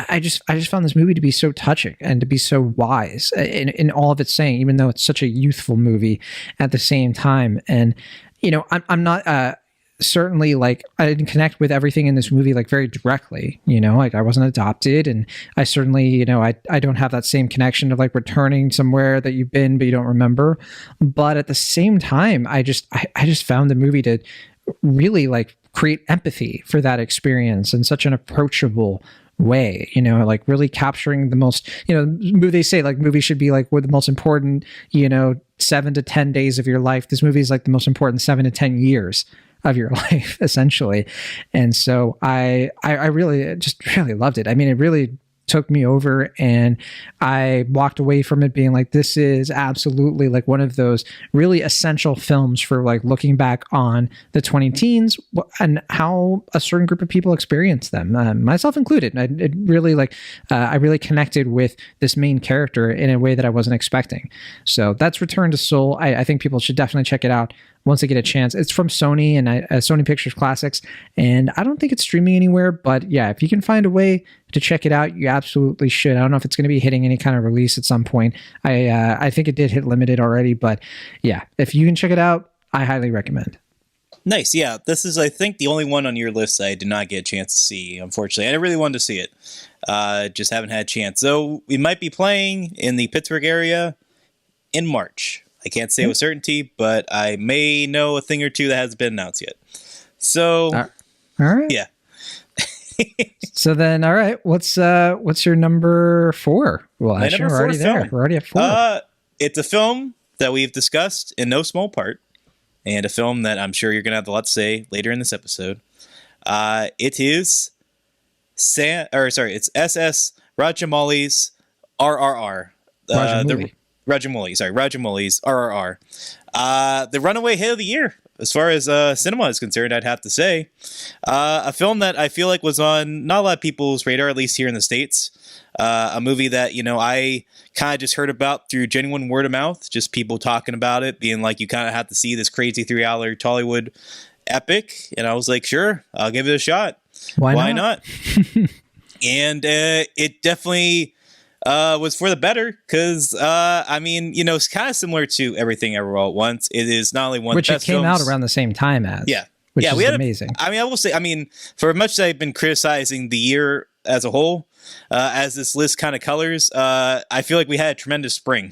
I just found this movie to be so touching and to be so wise in all of its saying, even though it's such a youthful movie at the same time. And, you know, I'm not, certainly like I didn't connect with everything in this movie like very directly, you know, like I wasn't adopted, and I certainly, you know, I don't have that same connection of like returning somewhere that you've been but you don't remember. But at the same time, I just found the movie to really like create empathy for that experience in such an approachable way, you know, like really capturing the most, you know, they say like movies should be like what the most important, you know, 7 to 10 days of your life. This movie is like the most important 7 to 10 years of your life, essentially. And so I really just really loved it. I mean, it really took me over, and I walked away from it being like, this is absolutely like one of those really essential films for like looking back on the 20 teens and how a certain group of people experience them, myself included. It really like, I really connected with this main character in a way that I wasn't expecting. So that's Return to Seoul. I think people should definitely check it out once they get a chance. It's from Sony and Sony Pictures Classics, and I don't think it's streaming anywhere, but yeah, if you can find a way to check it out, you absolutely should. I don't know if it's going to be hitting any kind of release at some point. I think it did hit limited already, but yeah, if you can check it out, I highly recommend.
Nice. Yeah, this is, I think, the only one on your list I did not get a chance to see, unfortunately. I really wanted to see it. Just haven't had a chance. So we might be playing in the Pittsburgh area in March. I can't say with certainty, but I may know a thing or two that hasn't been announced yet. So,
all right.
Yeah.
So then, all right, what's your number 4? Well, actually, we're already there. We're already at 4.
It's a film that we've discussed in no small part, and a film that I'm sure you're going to have a lot to say later in this episode. It is it's SS Rajamouli's RRR. Rajamouli's RRR. The runaway hit of the year, as far as cinema is concerned, I'd have to say. A film that I feel like was on not a lot of people's radar, at least here in the States. A movie that, you know, I kind of just heard about through genuine word of mouth, just people talking about it, being like, you kind of have to see this crazy 3-hour Tollywood epic. And I was like, sure, I'll give it a shot. Why not? And it definitely was for the better, because I mean, you know, it's kind of similar to Everything Ever All at Once. It is not only one
which
of the best
it came
films,
out around the same time as, which is amazing.
I mean, I will say, I mean, for much as I've been criticizing the year as a whole, as this list kind of colors, I feel like we had a tremendous spring.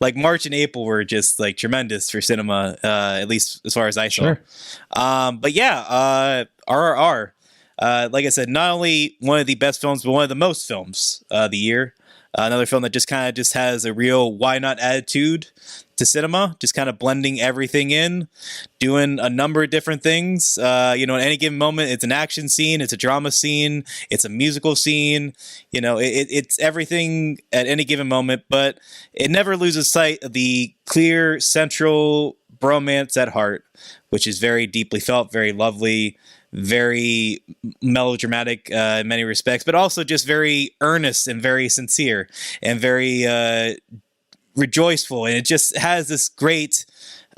Like March and April were just like tremendous for cinema, at least as far as I saw. But yeah, RRR. Like I said, not only one of the best films, but one of the most films the year. Another film that just kind of just has a real why not attitude to cinema, just kind of blending everything in, doing a number of different things. You know, at any given moment, it's an action scene, it's a drama scene, it's a musical scene. You know, it's everything at any given moment, but it never loses sight of the clear central bromance at heart, which is very deeply felt, very lovely, very melodramatic in many respects, but also just very earnest and very sincere and very rejoiceful. And it just has this great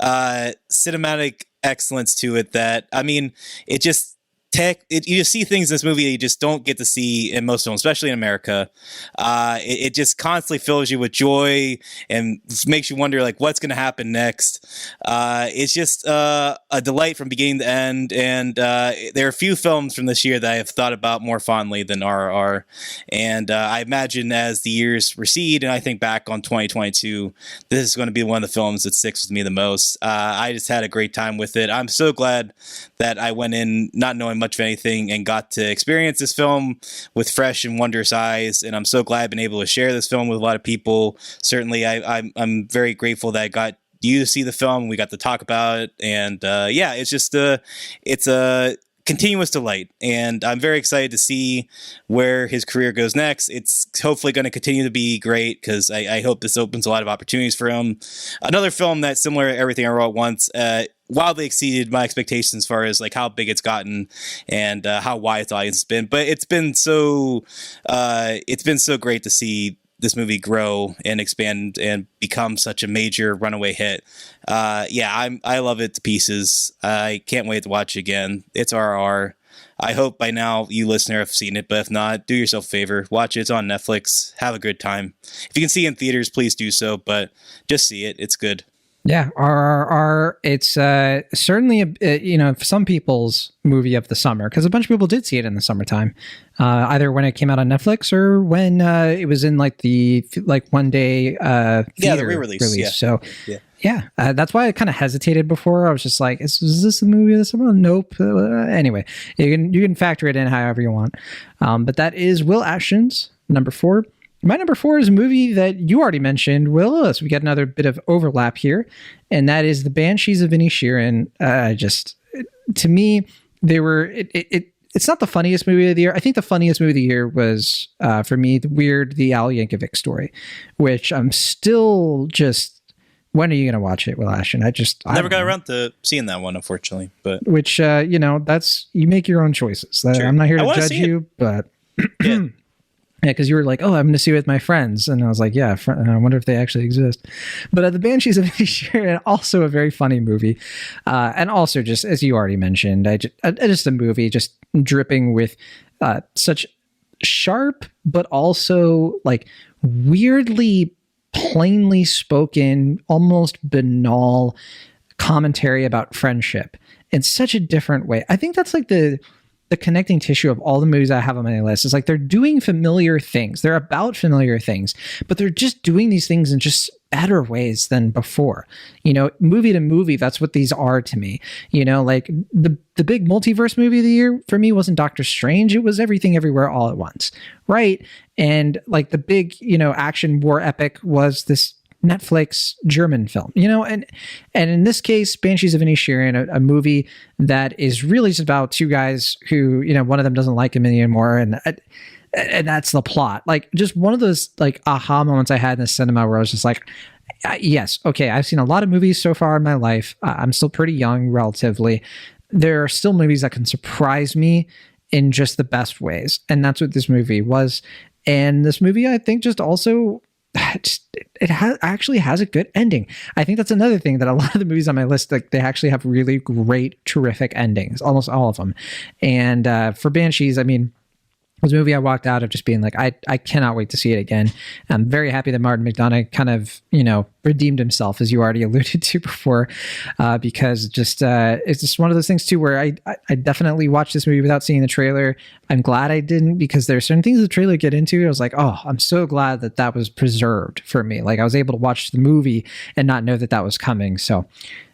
cinematic excellence to it that, I mean, it just you just see things in this movie that you just don't get to see in most films, especially in America. It just constantly fills you with joy and makes you wonder like what's going to happen next. It's just a delight from beginning to end. And there are a few films from this year that I have thought about more fondly than RRR. And I imagine as the years recede and I think back on 2022, this is going to be one of the films that sticks with me the most. I just had a great time with it. I'm so glad that I went in not knowing much of anything and got to experience this film with fresh and wondrous eyes. And I'm so glad I've been able to share this film with a lot of people. Certainly, I'm very grateful that I got you to see the film. We got to talk about it. And it's just it's a continuous delight. And I'm very excited to see where his career goes next. It's hopefully going to continue to be great because I hope this opens a lot of opportunities for him. Another film that's similar to Everything I Wrote Once, wildly exceeded my expectations as far as like how big it's gotten and how wide its audience has been. But it's been so great to see this movie grow and expand and become such a major runaway hit. I love it to pieces. I can't wait to watch it again. It's RR. I hope by now you listener have seen it, but if not, do yourself a favor. Watch it. It's on Netflix. Have a good time. If you can see it in theaters, please do so, but just see it. It's good.
Yeah, RRR. It's certainly some people's movie of the summer because a bunch of people did see it in the summertime, either when it came out on Netflix or when it was in like the one day theater
the re-release. Yeah.
So that's why I kind of hesitated before. I was just like, is this the movie of the summer? Nope. Anyway, you can factor it in however you want. But that is Will Ashton's number 4. My number 4 is a movie that you already mentioned, Will. So we got another bit of overlap here, and that is The Banshees of Inisherin. To me, they were. It's not the funniest movie of the year. I think the funniest movie of the year was, for me, the Al Yankovic story, which I'm still just. When are you going to watch it, Will Ashton? I
never got around to seeing that one, unfortunately. But
which that's you make your own choices. Sure. I'm not here to judge you, but. Yeah. Yeah, because you were like, oh, I'm going to see it with my friends. And I was like, yeah, I wonder if they actually exist. But The Banshees of Inisherin, also a very funny movie. And also, just as you already mentioned, just a movie just dripping with such sharp, but also like weirdly plainly spoken, almost banal commentary about friendship in such a different way. I think that's like the connecting tissue of all the movies I have on my list. Is like they're doing familiar things. They're about familiar things, but they're just doing these things in just better ways than before. Movie to movie, that's what these are to me. Like the big multiverse movie of the year for me wasn't Doctor Strange. It was Everything Everywhere All at Once, right? And like the big, action war epic was this Netflix German film, and in this case, Banshees of Inisherin, a movie that is really just about two guys who, one of them doesn't like him anymore, and that's the plot. Like just one of those like aha moments I had in the cinema where I was just like, yes, okay, I've seen a lot of movies so far in my life. I'm still pretty young relatively. There are still movies that can surprise me in just the best ways, and that's what this movie was. And this movie, I think, just also. It actually has a good ending. I think that's another thing that a lot of the movies on my list, like they actually have really great, terrific endings, almost all of them. And for Banshees, I mean, it was a movie I walked out of just being like, I cannot wait to see it again. I'm very happy that Martin McDonagh kind of, redeemed himself, as you already alluded to before, because it's just one of those things too, where I definitely watched this movie without seeing the trailer. I'm glad I didn't, because there are certain things the trailer get into. I was like, oh, I'm so glad that was preserved for me. Like I was able to watch the movie and not know that was coming. So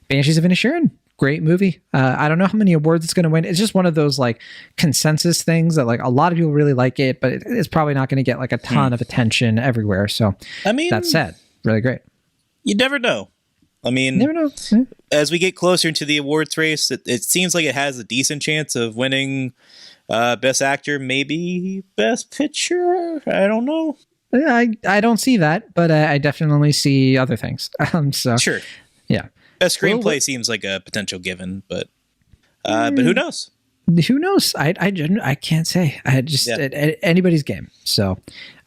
Banshees of Inisherin. Great movie. I don't know how many awards it's going to win. It's just one of those like consensus things that like a lot of people really like it, but it's probably not going to get like a ton of attention everywhere. So I mean, that said, really great.
You never know. I mean,
never know. Yeah.
As we get closer into the awards race, it seems like it has a decent chance of winning Best Actor, maybe Best Picture. I don't know.
I don't see that, but I definitely see other things. So
sure.
Yeah.
Best screenplay seems like a potential given, but who knows?
Who knows? I can't say. Anybody's game. So,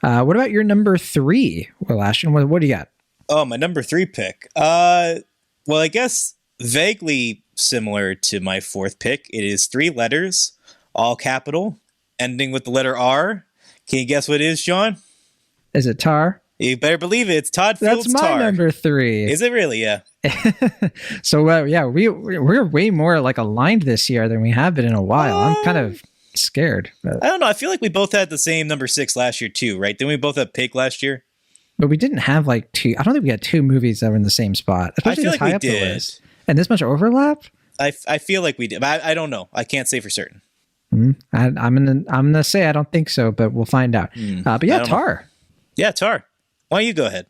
what about your number 3, Will Ashton? What do you got?
Oh, my number 3 pick. Well, I guess vaguely similar to my 4th pick. It is 3 letters, all capital, ending with the letter R. Can you guess what it is, John?
Is it Tar?
You better believe it. It's Todd Field's
That's my
Tar.
number 3.
Is it really? Yeah.
So yeah, we're way more like aligned this year than we have been in a while. I'm kind of scared. But
I don't know. I feel like we both had the same number 6 last year too, right? Didn't we both have Pig last year?
But we didn't have like 2. I don't think we had 2 movies that were in the same spot.
I feel like we did.
And this much overlap?
I feel like we did. But I don't know. I can't say for certain.
I'm gonna say I don't think so, but we'll find out. But yeah, Tar.
Yeah, Tar. Why don't you go ahead?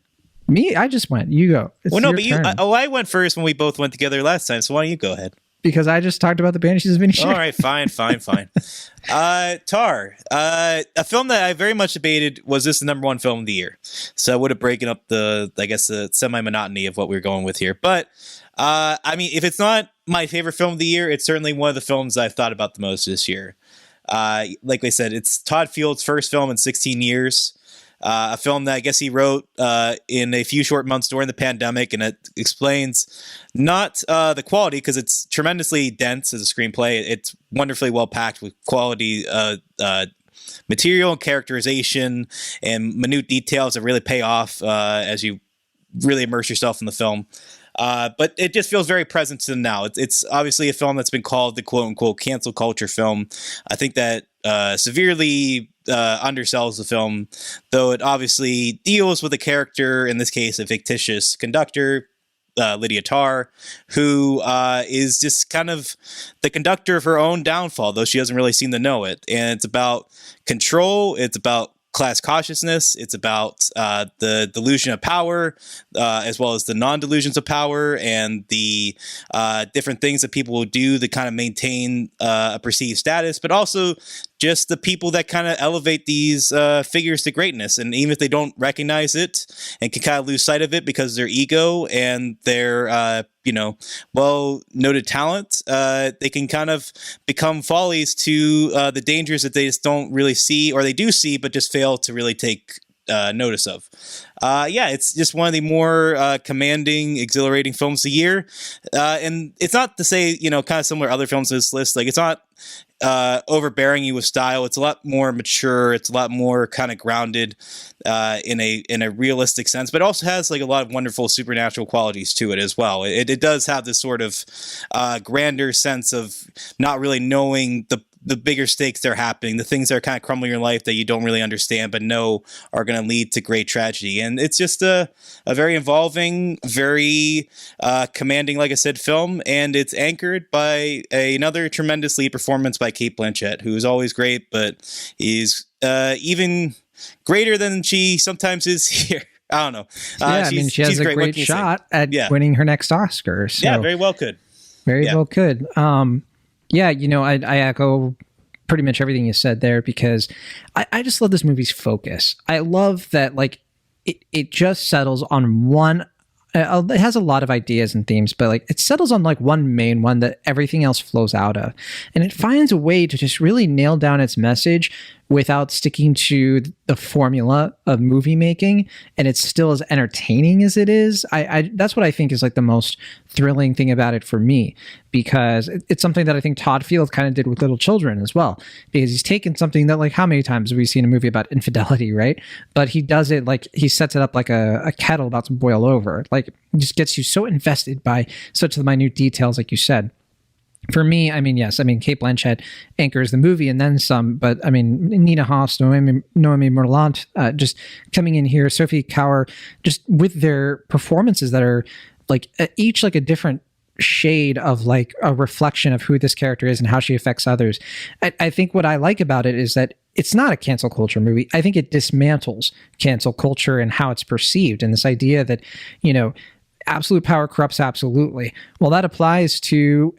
Me? I just went. You go.
Well, no, but turn. I went first when we both went together last time. So why don't you go ahead?
Because I just talked about the Banshees of Inisherin.
All right, fine. Tar. A film that I very much debated, was this the number 1 film of the year? So I would have broken up the semi-monotony of what we were going with here. But, I mean, if it's not my favorite film of the year, it's certainly one of the films I've thought about the most this year. Like I said, it's Todd Field's first film in 16 years. A film that I guess he wrote in a few short months during the pandemic, and it explains not the quality, because it's tremendously dense as a screenplay. It's wonderfully well packed with quality material and characterization and minute details that really pay off as you really immerse yourself in the film. But it just feels very present to them now. It's obviously a film that's been called the quote-unquote cancel culture film. I think that severely undersells the film, though it obviously deals with a character, in this case a fictitious conductor, Lydia Tarr, who is just kind of the conductor of her own downfall, though she doesn't really seem to know it. And it's about control, it's about class consciousness, it's about the delusion of power, as well as the non-delusions of power, and the different things that people will do to kind of maintain a perceived status, but also just the people that kind of elevate these figures to greatness. And even if they don't recognize it and can kind of lose sight of it because of their ego and their well-noted talent, they can kind of become follies to the dangers that they just don't really see, or they do see but just fail to really take notice of. It's just one of the more commanding, exhilarating films of the year. And it's not to say, kind of similar to other films on this list, like it's not overbearing you with style. It's a lot more mature. It's a lot more kind of grounded in a realistic sense, but it also has like a lot of wonderful supernatural qualities to it as well. It does have this sort of grander sense of not really knowing the bigger stakes that are happening, the things that are kind of crumbling in your life that you don't really understand, but know are going to lead to great tragedy. And it's just a very involving, very commanding, like I said, film. And it's anchored by another tremendous lead performance by Cate Blanchett, who is always great, but is even greater than she sometimes is here. I don't know.
She has a great shot at winning her next Oscar. So
yeah, very well could.
Very well could. I echo pretty much everything you said there, because I just love this movie's focus. I love that, like, it just settles on one. It has a lot of ideas and themes, but like it settles on like one main one that everything else flows out of. And it finds a way to just really nail down its message without sticking to the formula of movie making. And it's still as entertaining as it is. I that's what I think is like the most thrilling thing about it for me, because it's something that I think Todd Field kind of did with Little Children as well, because he's taken something that, like, how many times have we seen a movie about infidelity, right? But he does it like he sets it up like a kettle about to boil over. Like, it just gets you so invested by such the minute details, like you said. For me, Cate Blanchett anchors the movie and then some, but Nina Hoss, Noemi Merlant, just coming in here, Sophie Kauer, just with their performances that are like each like a different shade of like a reflection of who this character is and how she affects others. I think what I like about it is that it's not a cancel culture movie. I think it dismantles cancel culture and how it's perceived, and this idea that, absolute power corrupts absolutely. Well, that applies to,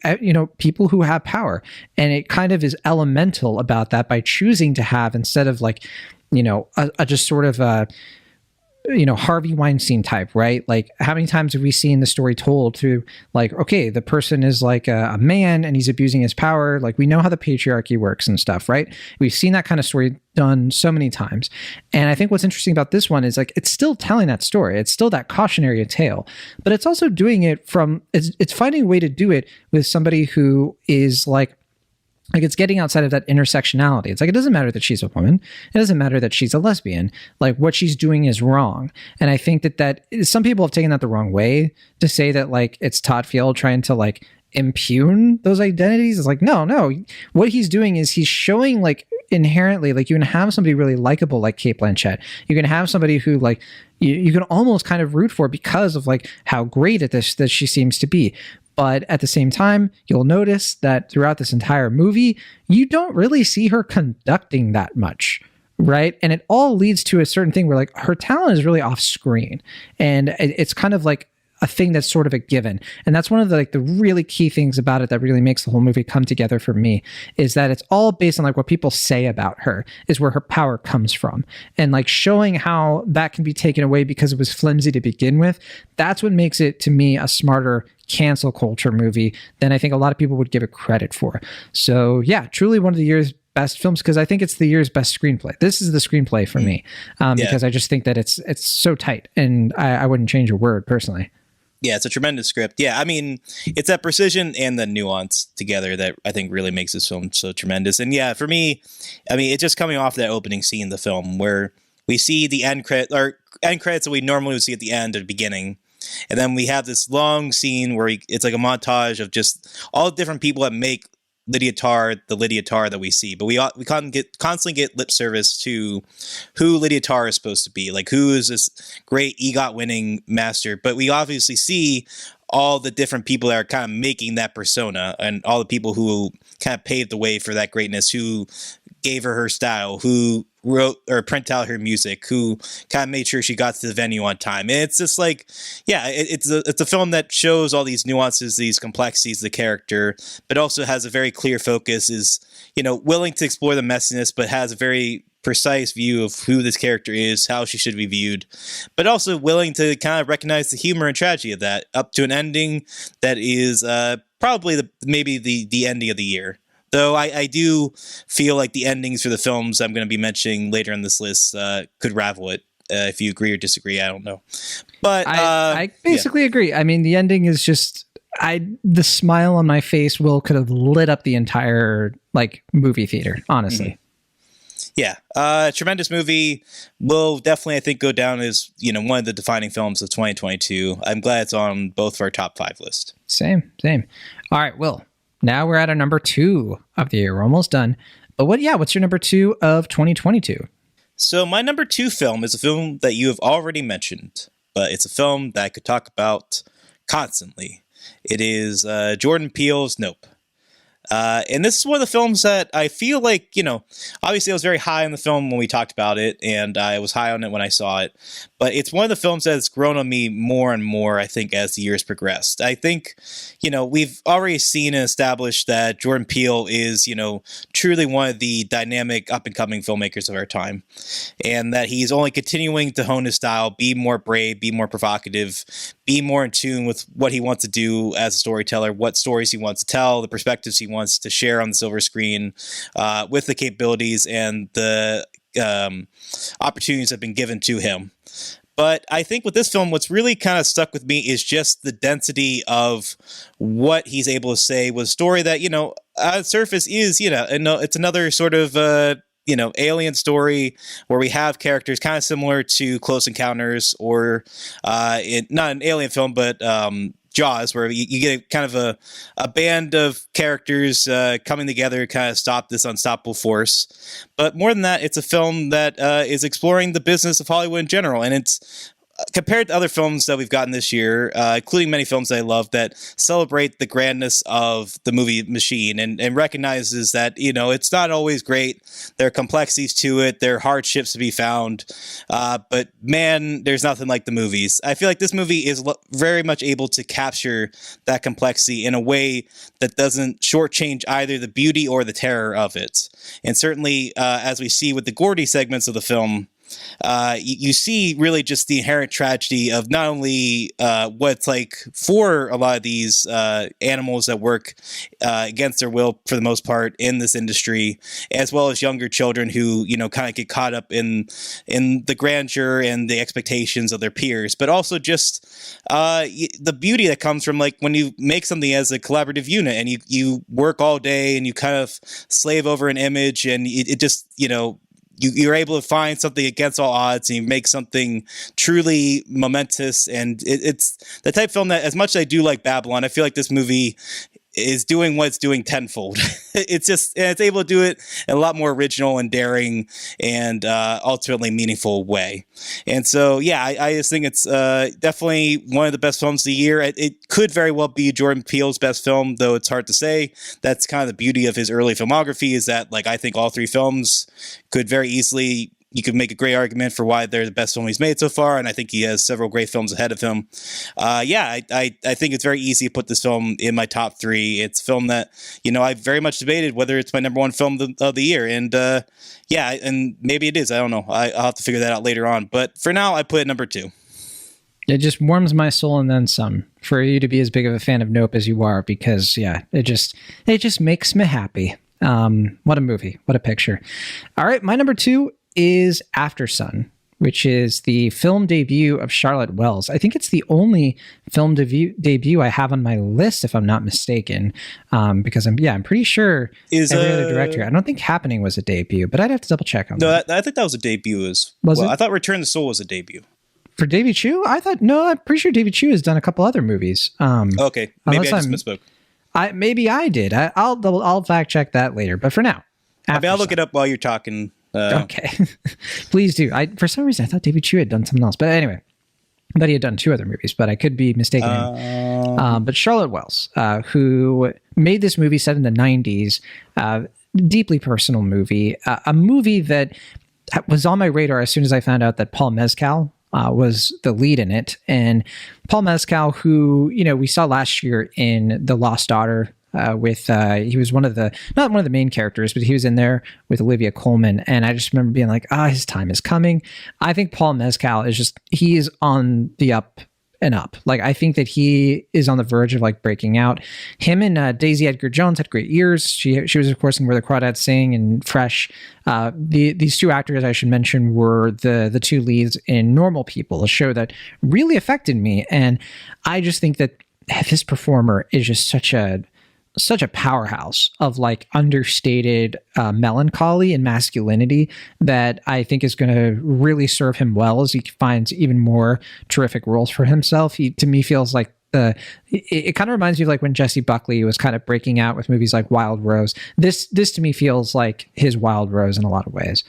people who have power. And it kind of is elemental about that by choosing to have, instead of like, a just sort of a, Harvey Weinstein type, right? Like, how many times have we seen the story told to like, okay, the person is like a man and he's abusing his power. Like, we know how the patriarchy works and stuff, right? We've seen that kind of story done so many times. And I think what's interesting about this one is like, it's still telling that story. It's still that cautionary tale, but it's also doing it from, it's finding a way to do it with somebody who is like Like, it's getting outside of that intersectionality. It's like, it doesn't matter that she's a woman. It doesn't matter that she's a lesbian. Like, what she's doing is wrong. And I think that some people have taken that the wrong way to say that, like, it's Todd Field trying to, like, impugn those identities. It's like, no. What he's doing is he's showing, like, inherently, like, you can have somebody really likable like Cate Blanchett. You can have somebody who, like, you can almost kind of root for because of, like, how great at this that she seems to be. But at the same time, you'll notice that throughout this entire movie, you don't really see her conducting that much, right? And it all leads to a certain thing where, like, her talent is really off screen. And it's kind of like a thing that's sort of a given. And that's one of the, like, the really key things about it that really makes the whole movie come together for me, is that it's all based on, like, what people say about her is where her power comes from. And, like, showing how that can be taken away because it was flimsy to begin with, that's what makes it, to me, a smarter cancel culture movie than I think a lot of people would give it credit for. So yeah, truly one of the year's best films, because I think it's the year's best screenplay. This is the screenplay for me, because I just think that it's so tight, and I wouldn't change a word personally.
Yeah, it's a tremendous script. Yeah, I mean, it's that precision and the nuance together that I think really makes this film so tremendous. And yeah, for me, I mean, it's just coming off that opening scene in the film where we see the end credits that we normally would see at the end or the beginning. And then we have this long scene where it's like a montage of just all the different people that make Lydia Tarr the Lydia Tarr that we see. But we constantly get lip service to who Lydia Tarr is supposed to be. Like, who is this great EGOT-winning master? But we obviously see all the different people that are kind of making that persona, and all the people who kind of paved the way for that greatness, who gave her style, who wrote or print out her music, who kind of made sure she got to the venue on time. And it's just like, yeah, it's a film that shows all these nuances, these complexities of the character, but also has a very clear focus, is, you know, willing to explore the messiness, but has a very precise view of who this character is, how she should be viewed, but also willing to kind of recognize the humor and tragedy of that, up to an ending that is probably maybe the ending of the year. Though I do feel like the endings for the films I'm going to be mentioning later in this list could ravel it. If you agree or disagree, I don't know. But
I basically agree. I mean, the ending is just, the smile on my face could have lit up the entire, like, movie theater, honestly. Mm-hmm.
Yeah, tremendous movie. Will definitely, I think, go down as, you know, one of the defining films of 2022. I'm glad it's on both of our top 5 list.
Same. All right, Will. Now we're at our number 2 of the year. We're almost done. But what's your number 2 of 2022?
So my number 2 film is a film that you have already mentioned, but it's a film that I could talk about constantly. It is Jordan Peele's Nope. And this is one of the films that I feel like, you know, obviously I was very high on the film when we talked about it, and I was high on it when I saw it, but it's one of the films that's grown on me more and more, I think, as the years progressed. I think, you know, we've already seen and established that Jordan Peele is, you know, truly one of the dynamic up-and-coming filmmakers of our time, and that he's only continuing to hone his style, be more brave, be more provocative, be more in tune with what he wants to do as a storyteller, what stories he wants to tell, the perspectives he wants to share on the silver screen, with the capabilities and the opportunities that have been given to him. But I think with this film, what's really kind of stuck with me is just the density of what he's able to say with a story that, you know, on the surface is, you know, it's another sort of you know, alien story where we have characters kind of similar to Close Encounters, or not an alien film, but Jaws, where you get kind of a band of characters coming together to kind of stop this unstoppable force. But more than that, it's a film that is exploring the business of Hollywood in general, and it's compared to other films that we've gotten this year, including many films that I love that celebrate the grandness of the movie machine, and recognizes that, you know, it's not always great. There are complexities to it. There are hardships to be found. But man, there's nothing like the movies. I feel like this movie is very much able to capture that complexity in a way that doesn't shortchange either the beauty or the terror of it. And certainly, as we see with the Gordy segments of the film, you see really just the inherent tragedy of not only what's like for a lot of these animals that work against their will for the most part in this industry, as well as younger children who, kind of get caught up in the grandeur and the expectations of their peers, but also just the beauty that comes from like when you make something as a collaborative unit and you work all day and you kind of slave over an image and it just, you're able to find something against all odds and you make something truly momentous. And it's the type of film that, as much as I do like Babylon, I feel like this movie is doing what it's doing tenfold. It's able to do it in a lot more original and daring and ultimately meaningful way. And so, yeah, I just think it's definitely one of the best films of the year. It could very well be Jordan Peele's best film, though it's hard to say. That's kind of the beauty of his early filmography, is that like I think all three films could very easily, you could make a great argument for why they're the best film he's made so far, and I think he has several great films ahead of him. I think it's very easy to put this film in my top three. It's a film that, I very much debated whether it's my number one film of the year, and and maybe it is. I don't know. I'll have to figure that out later on. But for now, I put it number 2.
It just warms my soul and then some for you to be as big of a fan of Nope as you are, because it just makes me happy. What a movie. What a picture. All right. My number 2 is After Sun, which is the film debut of Charlotte Wells. I think it's the only film debut I have on my list, if I'm not mistaken, because I'm pretty sure every other director. I don't think Happening was a debut, but I'd have to double check on that.
I think that was a debut
Was it?
I thought Return the Soul was a debut.
For David Chu? I'm pretty sure David Chu has done a couple other movies.
Okay, maybe I just misspoke.
Maybe I did. I'll fact check that later. But for now,
I'll look it up while you're talking.
Okay, please do. For some reason I thought David Chu had done something else, but anyway, I thought he had done 2 other movies, but I could be mistaken. But Charlotte Wells, who made this movie set in the 90s, deeply personal movie, a movie that was on my radar as soon as I found out that Paul Mescal was the lead in it. And Paul Mescal, who, we saw last year in The Lost Daughter, he was not one of the main characters, but he was in there with Olivia Colman. And I just remember being like, his time is coming. I think Paul Mescal he is on the up and up. Like, I think that he is on the verge of like breaking out. Him and Daisy Edgar Jones had great years. She was, of course, in Where the Crawdads Sing and Fresh. These 2 actors I should mention were the 2 leads in Normal People, a show that really affected me. And I just think that this performer is just such a powerhouse of like understated melancholy and masculinity that I think is going to really serve him well as he finds even more terrific roles for himself. He, to me, feels like it kind of reminds me of like when Jesse Buckley was kind of breaking out with movies like Wild Rose. This to me feels like his Wild Rose in a lot of ways.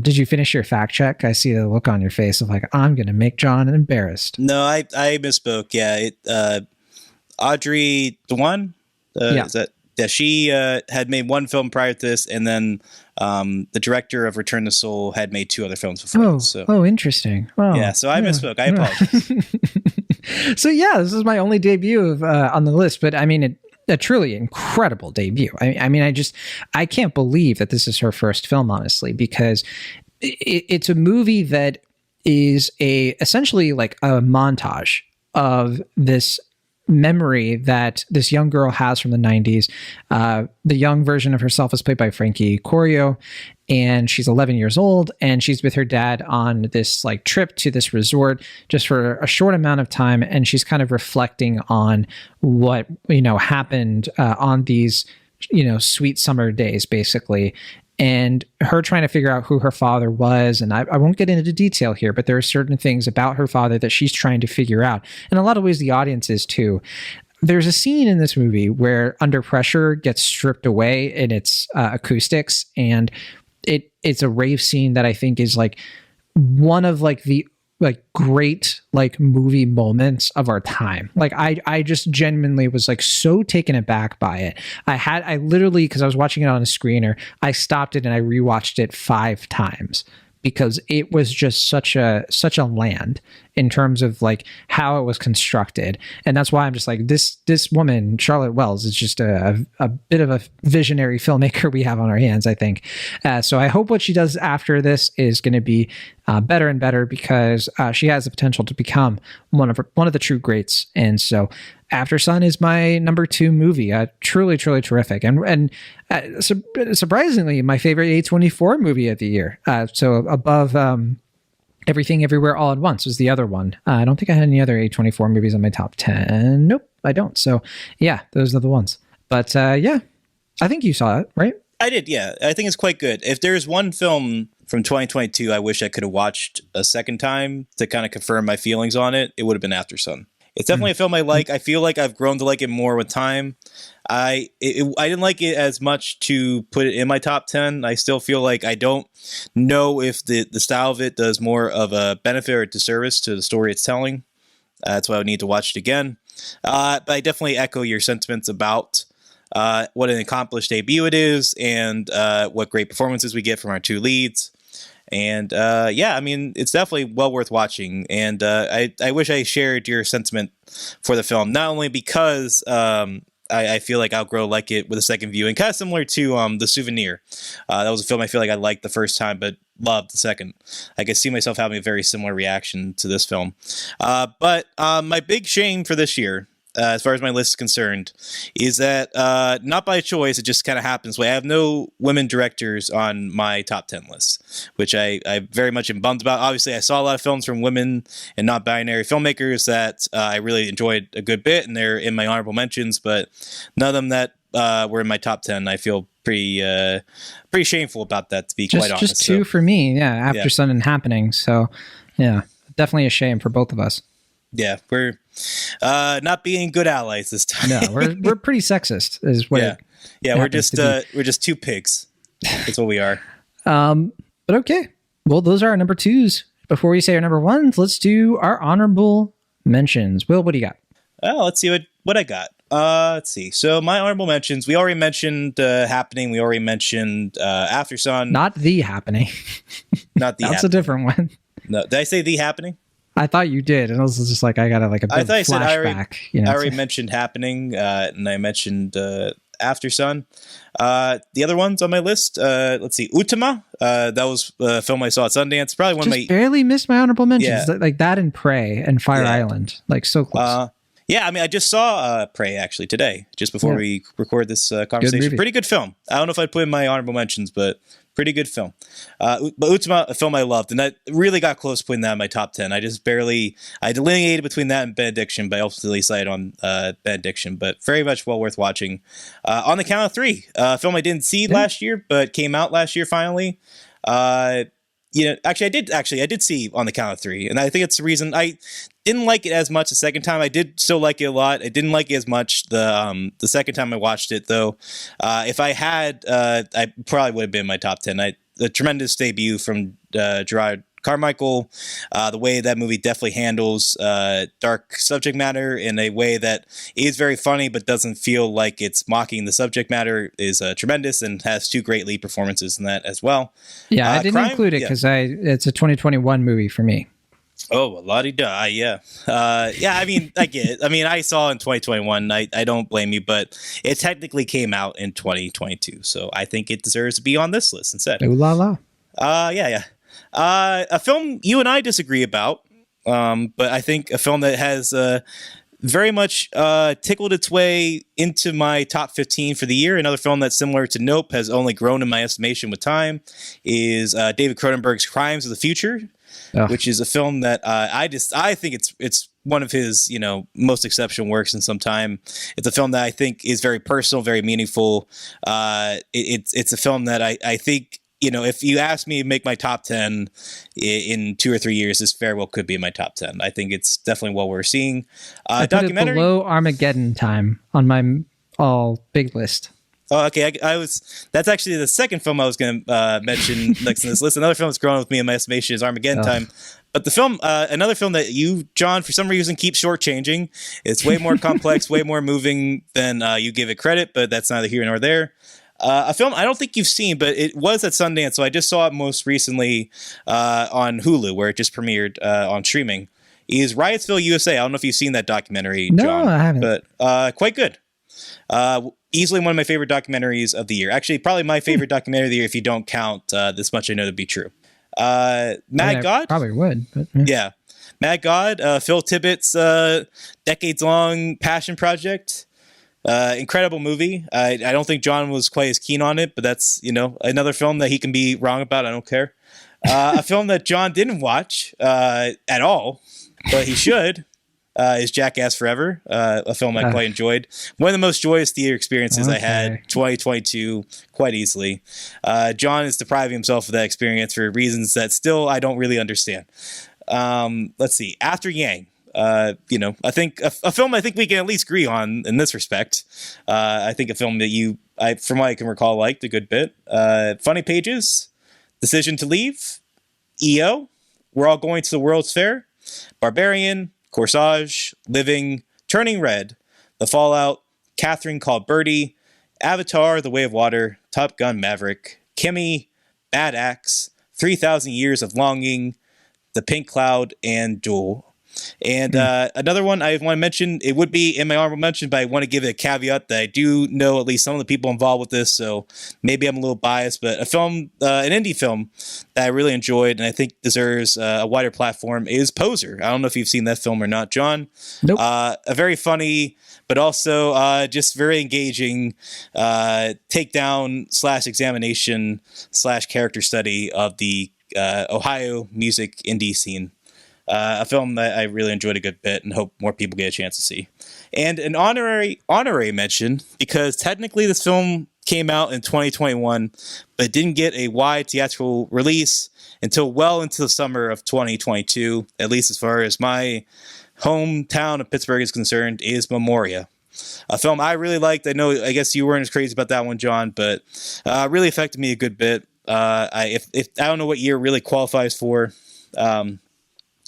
Did you finish your fact check? I see the look on your face of like, I'm going to make John embarrassed.
No, I misspoke. Yeah. Audrey Dwan. She had made 1 film prior to this, and then the director of Return the Soul had made 2 other films before this. So.
Interesting. Oh,
yeah, so I misspoke. I apologize.
So yeah, this is my only debut of on the list, but I mean, a truly incredible debut. I can't believe that this is her first film, honestly, because it's a movie that is essentially like a montage of this memory that this young girl has from the 90s. The young version of herself is played by Frankie Corio, and she's 11 years old, and she's with her dad on this like trip to this resort just for a short amount of time, and she's kind of reflecting on what happened on these sweet summer days, basically. And her trying to figure out who her father was. And I won't get into detail here, but there are certain things about her father that she's trying to figure out. In a lot of ways, the audience is too. There's a scene in this movie where Under Pressure gets stripped away in its acoustics. And it's a rave scene that I think is like one of like the great like movie moments of our time. Like I just genuinely was like so taken aback by it. I literally, because I was watching it on a screener, I stopped it and I rewatched it 5 times because it was just such a land in terms of like how it was constructed. And that's why I'm just like, this woman, Charlotte Wells, is just a bit of a visionary filmmaker we have on our hands, I think. So I hope what she does after this is going to be better and better, because she has the potential to become one of the true greats. And so After Sun is my number 2 movie. Truly terrific. And surprisingly, my favorite A24 movie of the year. So above Everything Everywhere All at Once was the other one. I don't think I had any other A24 movies on my top 10. Nope, I don't. So yeah, those are the ones. But yeah, I think you saw it, right?
I did, yeah. I think it's quite good. If there's one film from 2022 I wish I could have watched a second time to kind of confirm my feelings on it, it would have been After Sun. It's definitely a film I like. I feel like I've grown to like it more with time. I didn't like it as much to put it in my top 10. I still feel like I don't know if the style of it does more of a benefit or disservice to the story it's telling. That's why I would need to watch it again. But I definitely echo your sentiments about what an accomplished debut it is, and what great performances we get from our 2 leads. And yeah, I mean, it's definitely well worth watching. And I wish I shared your sentiment for the film, not only because I feel like I'll grow like it with a second viewing, kind of similar to The Souvenir. That was a film I feel like I liked the first time, but loved the second. I could see myself having a very similar reaction to this film. But my big shame for this year, as far as my list is concerned, is that not by choice, it just kind of happens. I have no women directors on my top 10 list, which I very much am bummed about. Obviously, I saw a lot of films from women and not-binary filmmakers that I really enjoyed a good bit, and they're in my honorable mentions, but none of them that were in my top 10. I feel pretty shameful about that, to be quite honest.
Just 2 for me, yeah, After Sun and Happening. So, yeah, definitely a shame for both of us.
Yeah, we're not being good allies this time.
No, we're pretty sexist, is what.
Yeah, we're just 2 pigs. That's what we are.
But okay, well, those are our number 2s. Before we say our number 1s, let's do our honorable mentions. Will, what do you got?
Oh, let's see what I got. Let's see. So my honorable mentions, we already mentioned Happening. We already mentioned After Sun.
Not The Happening.
Not The
That's a different one.
No, did I say The Happening?
I thought you did, and I was just like, I got a big flashback.
I already mentioned Happening, and I mentioned After Sun. The other ones on my list, let's see, Ultima. That was a film I saw at Sundance. Probably one of my...
barely missed my honorable mentions. Yeah. Like that and Prey and Fire Island. Like so close.
Yeah, I mean, I just saw Prey actually today, just before we record this conversation. Pretty good film. I don't know if I'd put in my honorable mentions, but pretty good film. But Ultima, a film I loved, and that really got close to putting that in my top 10. I delineated between that and Benediction, but I ultimately decided on Benediction, but very much well worth watching. On the Count of Three, a film I didn't see last year, but came out last year finally. Actually, I did see On the Count of Three, and I think it's the reason I didn't like it as much the second time. I did still like it a lot. I didn't like it as much the second time I watched it, though. If I had, I probably would have been in my top 10. A tremendous debut from Gerard Carmichael. The way that movie definitely handles dark subject matter in a way that is very funny but doesn't feel like it's mocking the subject matter is tremendous, and has 2 great lead performances in that as well.
Yeah, I didn't include it because it's a 2021 movie for me.
Oh, la-di-da, yeah. I mean, I get it. I mean, I saw in 2021. I don't blame you, but it technically came out in 2022, so I think it deserves to be on this list instead.
Ooh la la.
Yeah. A film you and I disagree about, but I think a film that has very much tickled its way into my top 15 for the year. Another film that's similar to Nope, has only grown in my estimation with time, is David Cronenberg's Crimes of the Future, which is a film that I think it's one of his most exceptional works in some time. It's a film that I think is very personal, very meaningful. It's a film that I think, if you ask me to make my top 10 in 2 or 3 years, this very well could be in my top 10. I think it's definitely what we're seeing.
I documentary put it below Armageddon Time on my all big list.
Oh, okay. That's actually the second film I was going to mention next in this list. Another film that's grown with me in my estimation is Armageddon Time. But the film, another film that you, John, for some reason keep shortchanging. It's way more complex, way more moving than you give it credit, but that's neither here nor there. A film I don't think you've seen, but it was at Sundance, so I just saw it most recently on Hulu, where it just premiered on streaming, is Riotsville, USA. I don't know if you've seen that documentary, John.
No, I haven't.
But quite good. Easily one of my favorite documentaries of the year. Actually, probably my favorite documentary of the year if you don't count This Much I Know to Be True. Mad God?
Probably would. But,
yeah. Mad God, Phil Tippett's decades-long passion project. Incredible movie. I don't think John was quite as keen on it, but that's, another film that he can be wrong about. I don't care. A film that John didn't watch at all, but he should, is Jackass Forever, a film I quite enjoyed. One of the most joyous theater experiences I had 2022, quite easily. John is depriving himself of that experience for reasons that still I don't really understand. Let's see. After Yang. I think a film I think we can at least agree on in this respect. I think a film that from what I can recall, liked a good bit. Funny Pages, Decision to Leave, EO, We're All Going to the World's Fair, Barbarian, Corsage, Living, Turning Red, The Fallout, Catherine Called Birdie, Avatar, The Way of Water, Top Gun Maverick, Kimmy, Bad Axe, 3,000 Years of Longing, The Pink Cloud, and Duel. And another one I want to mention, it would be in my honorable mention, but I want to give it a caveat that I do know at least some of the people involved with this, so maybe I'm a little biased, but a film, an indie film that I really enjoyed and I think deserves a wider platform is Poser. I don't know if you've seen that film or not, John.
Nope.
A very funny, but also just very engaging takedown / examination / character study of the Ohio music indie scene. A film that I really enjoyed a good bit and hope more people get a chance to see. And an honorary mention, because technically this film came out in 2021, but didn't get a wide theatrical release until well into the summer of 2022, at least as far as my hometown of Pittsburgh is concerned, is Memoria. A film I really liked. I guess you weren't as crazy about that one, John, but really affected me a good bit. I don't know what year it really qualifies for.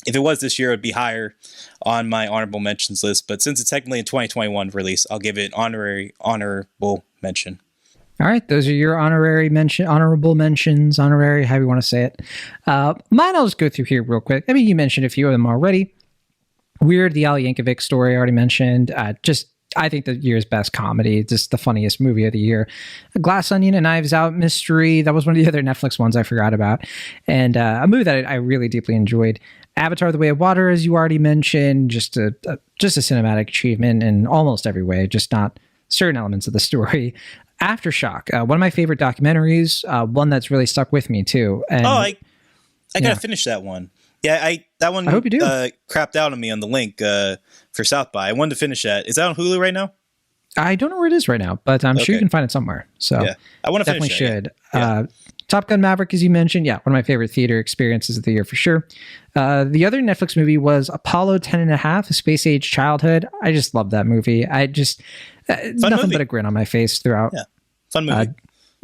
If it was this year, it would be higher on my honorable mentions list. But since it's technically a 2021 release, I'll give it honorable mention.
All right, those are your honorable mentions, honorary, however you want to say it. Mine, I'll just go through here real quick. I mean, you mentioned a few of them already. Weird, the Al Yankovic story I already mentioned. I think the year's best comedy, just the funniest movie of the year. Glass Onion and Knives Out mystery. That was one of the other Netflix ones I forgot about. And a movie that I really deeply enjoyed. Avatar: The Way of Water, as you already mentioned, just a cinematic achievement in almost every way, just not certain elements of the story. Aftershock, one of my favorite documentaries, one that's really stuck with me too. And,
I gotta finish that one. Yeah, that one.
I hope you do.
Crapped out on me on the link for South by. I wanted to finish that. Is that on Hulu right now?
I don't know where it is right now, but I'm sure you can find it somewhere. So
yeah, I want to
definitely
finish it.
Should. Yeah. Top Gun Maverick, as you mentioned, one of my favorite theater experiences of the year for sure. The other Netflix movie was Apollo 10.5, A Space Age Childhood. I just love that movie. It's nothing but a grin on my face throughout.
Yeah, fun movie.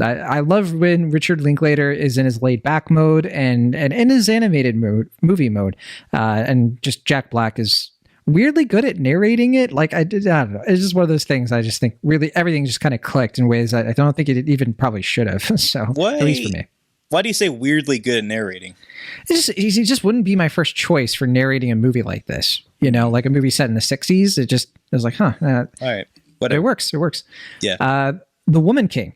I love when Richard Linklater is in his laid back mode and in his animated movie mode. And just Jack Black is weirdly good at narrating it. Like, I don't know. It's just one of those things. I just think really everything just kind of clicked in ways I don't think it even probably should have. So at least for me.
Why do you say weirdly good at narrating?
He just wouldn't be my first choice for narrating a movie like this. Like a movie set in the 60s. It was like, all
right. Whatever.
It works.
Yeah.
The Woman King,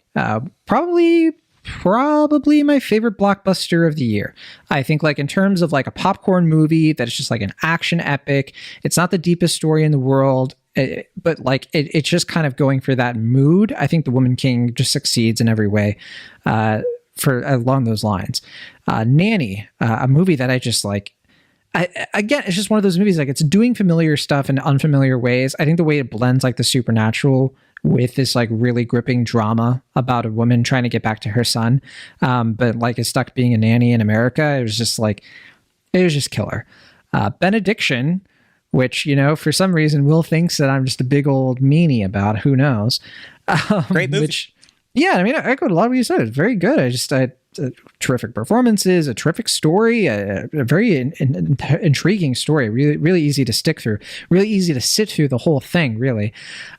probably my favorite blockbuster of the year. I think in terms of a popcorn movie that is just an action epic. It's not the deepest story in the world, but it's just kind of going for that mood. I think The Woman King just succeeds in every way for along those lines. Nanny, a movie that I just again, it's just one of those movies it's doing familiar stuff in unfamiliar ways. I think the way it blends the supernatural with this really gripping drama about a woman trying to get back to her son, but is stuck being a nanny in America. It was just it was just killer. Benediction, which for some reason Will thinks that I'm just a big old meanie about. Who knows?
Great movie.
I echoed a lot of what you said. It's very good. Terrific performances, a terrific story, a very intriguing story. Really, really easy to stick through. Really easy to sit through the whole thing. Really,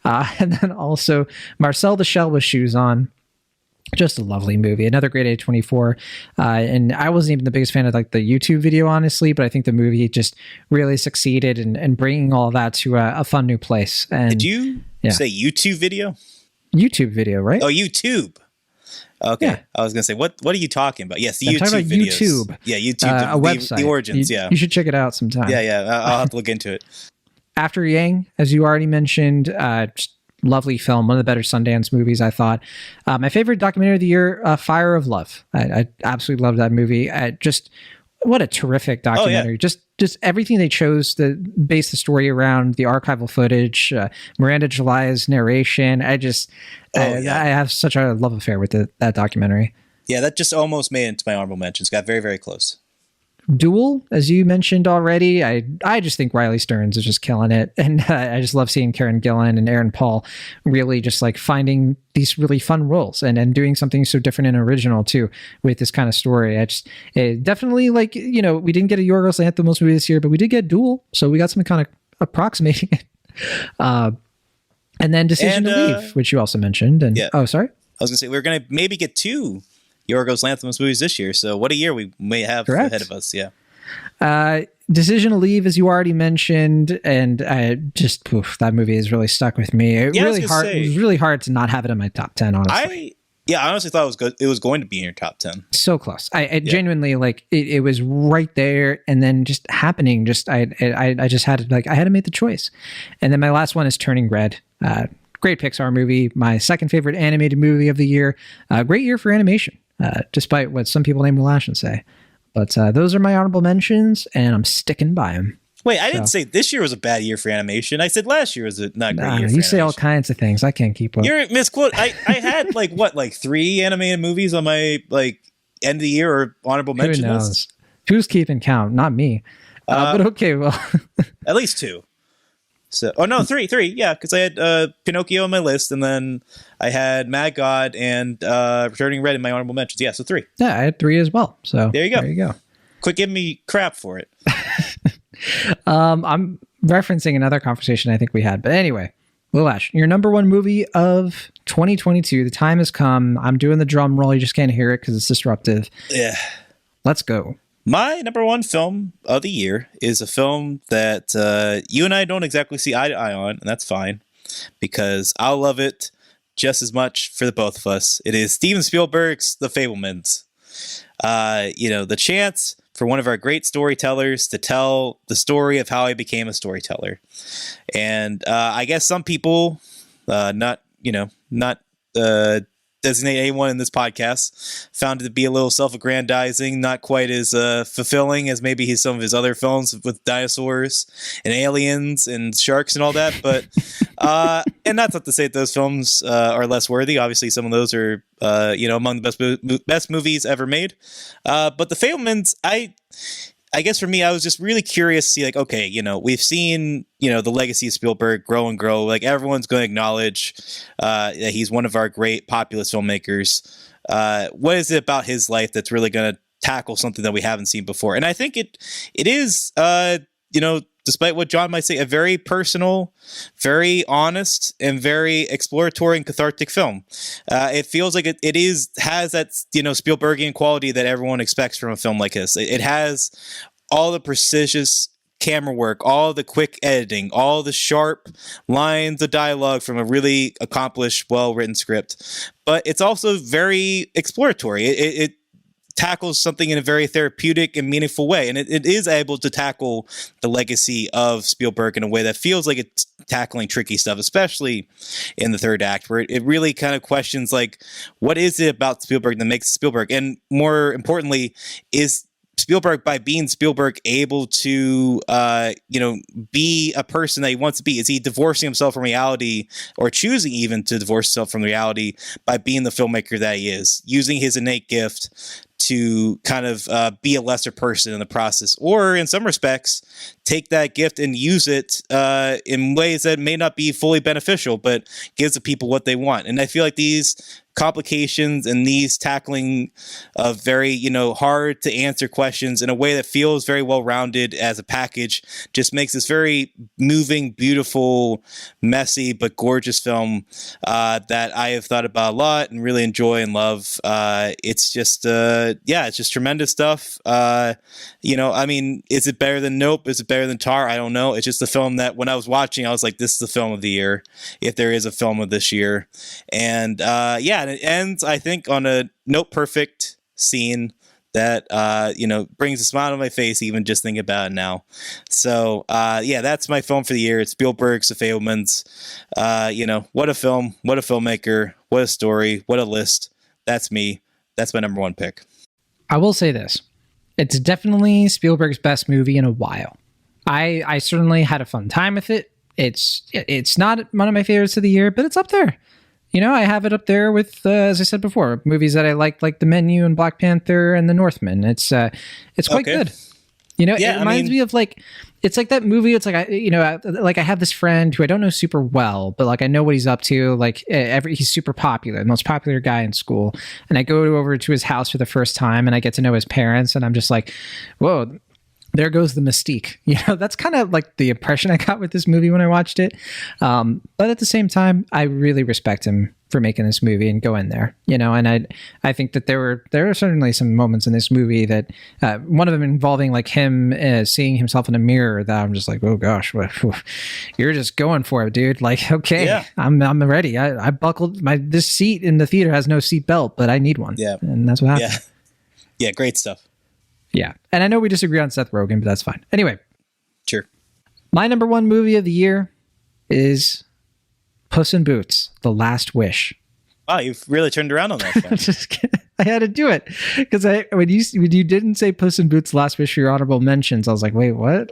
and then also Marcel the Shell with Shoes On. Just a lovely movie. Another great A24. And I wasn't even the biggest fan of like the YouTube video, honestly, but I think the movie just really succeeded in bringing all of that to a fun new place. And
did you say YouTube video?
YouTube video, right?
Oh, YouTube. Okay. Yeah. I was going to say, what are you talking about? Yes, YouTube
talking about
videos.
YouTube.
Yeah, YouTube.
A website.
The origins,
You should check it out sometime.
Yeah. I'll have to look into it.
After Yang, as you already mentioned, just lovely film, one of the better Sundance movies, I thought. My favorite documentary of the year, Fire of Love. I absolutely love that movie. Just what a terrific documentary. Oh, yeah. Just everything they chose to base the story around, the archival footage, Miranda July's narration. I have such a love affair with that documentary.
Yeah, that just almost made it into my honorable mentions. Got very, very close.
Duel, as you mentioned already, I just think Riley Stearns is just killing it, and I just love seeing Karen Gillan and Aaron Paul really just like finding these really fun roles and doing something so different and original too with this kind of story. It definitely, like, we didn't get a Yorgos Lanthimos movie this year, but we did get Duel, so we got something kind of approximating it. And then Decision to Leave, which you also mentioned. And oh, sorry,
I was gonna say we're gonna maybe get two Yorgos Lanthimos movies this year, so what a year we may have ahead of us.
Decision to Leave, as you already mentioned, and that movie has really stuck with me. It was really hard to not have it in my top 10, honestly.
I honestly thought it was going to be in your top 10.
So close. I genuinely, like, it was right there, and then just happening. I just had to, I had to make the choice. And then my last one is Turning Red. Great Pixar movie, my second favorite animated movie of the year. Great year for animation. Despite what some people named Mulan should say. But those are my honorable mentions, and I'm sticking by them.
Wait, I didn't say this year was a bad year for animation. I said last year was a not great year for animation.
You say all kinds of things. I can't keep up.
You're misquote. I had like 3 animated movies on my end of the year or honorable mention list.
Who's keeping count? Not me. But okay, well.
At least 2. So, 3, yeah, because I had Pinocchio on my list, and then I had Mad God and Returning Red in my honorable mentions. Yeah, so 3.
Yeah, I had 3 as well. So
there you go. Quit giving me crap for it.
I'm referencing another conversation I think we had, but anyway, Will Ash, your number 1 movie of 2022. The time has come. I'm doing the drum roll. You just can't hear it because it's disruptive.
Yeah.
Let's go.
My number 1 film of the year is a film that you and I don't exactly see eye to eye on, and that's fine, because I'll love it just as much for the both of us. It is Steven Spielberg's The Fabelmans. The chance for one of our great storytellers to tell the story of how he became a storyteller. And I guess some people, not designate anyone in this podcast, found it to be a little self-aggrandizing, not quite as fulfilling as maybe some of his other films with dinosaurs and aliens and sharks and all that. But and that's not to say that those films are less worthy. Obviously, some of those are among the best movies ever made. But The Fabelmans, I guess for me, I was just really curious to see, we've seen, the legacy of Spielberg grow and grow. Like, everyone's going to acknowledge that he's one of our great populist filmmakers. What is it about his life that's really going to tackle something that we haven't seen before? And I think it is, despite what John might say, a very personal, very honest, and very exploratory and cathartic film. It feels like it has that, Spielbergian quality that everyone expects from a film like this. It has all the precision camera work, all the quick editing, all the sharp lines of dialogue from a really accomplished, well-written script. But it's also very exploratory. It tackles something in a very therapeutic and meaningful way. And it is able to tackle the legacy of Spielberg in a way that feels like it's tackling tricky stuff, especially in the third act, where it really kind of questions, what is it about Spielberg that makes Spielberg? And more importantly, is Spielberg, by being Spielberg, able to, be a person that he wants to be? Is he divorcing himself from reality, or choosing even to divorce himself from reality by being the filmmaker that he is, using his innate gift to kind of be a lesser person in the process, or in some respects, take that gift and use it in ways that may not be fully beneficial, but gives the people what they want? And I feel like these complications and these tackling of very, hard to answer questions in a way that feels very well rounded as a package just makes this very moving, beautiful, messy, but gorgeous film that I have thought about a lot and really enjoy and love. It's just, it's just tremendous stuff. Is it better than Nope? Is it better than Tar? I don't know. It's just a film that when I was watching, I was like, this is the film of the year, if there is a film of this year. And and it ends, I think, on a note perfect scene that brings a smile on my face even just thinking about it now. So that's my film for the year. It's Spielberg's The Fabelmans. What a film, what a filmmaker, what a story, what a list. That's me. That's my number one pick.
I will say this. It's definitely Spielberg's best movie in a while. I certainly had a fun time with it. It's not one of my favorites of the year, but it's up there. I have it up there with, as I said before, movies that I like The Menu and Black Panther and The Northman. It's quite good. It reminds me of it's like that movie. It's like, I have this friend who I don't know super well, but I know what he's up to. He's super popular, the most popular guy in school. And I go over to his house for the first time and I get to know his parents. And I'm just like, whoa, there goes the mystique. That's kind of like the impression I got with this movie when I watched it. But at the same time, I really respect him for making this movie and going there, and I think that there are certainly some moments in this movie that one of them involving him seeing himself in a mirror that I'm just like, oh gosh, you're just going for it, dude. Okay, yeah. I'm ready. I buckled this seat in the theater has no seat belt, but I need one.
Yeah.
And that's what happened.
Yeah. Great stuff.
Yeah. And I know we disagree on Seth Rogen, but that's fine. Anyway.
Sure.
My number one movie of the year is Puss in Boots: The Last Wish.
Wow, you've really turned around on that film.
Just kidding. I had to do it because when you didn't say Puss in Boots: Last Wish for your honorable mentions, I was like, wait, what?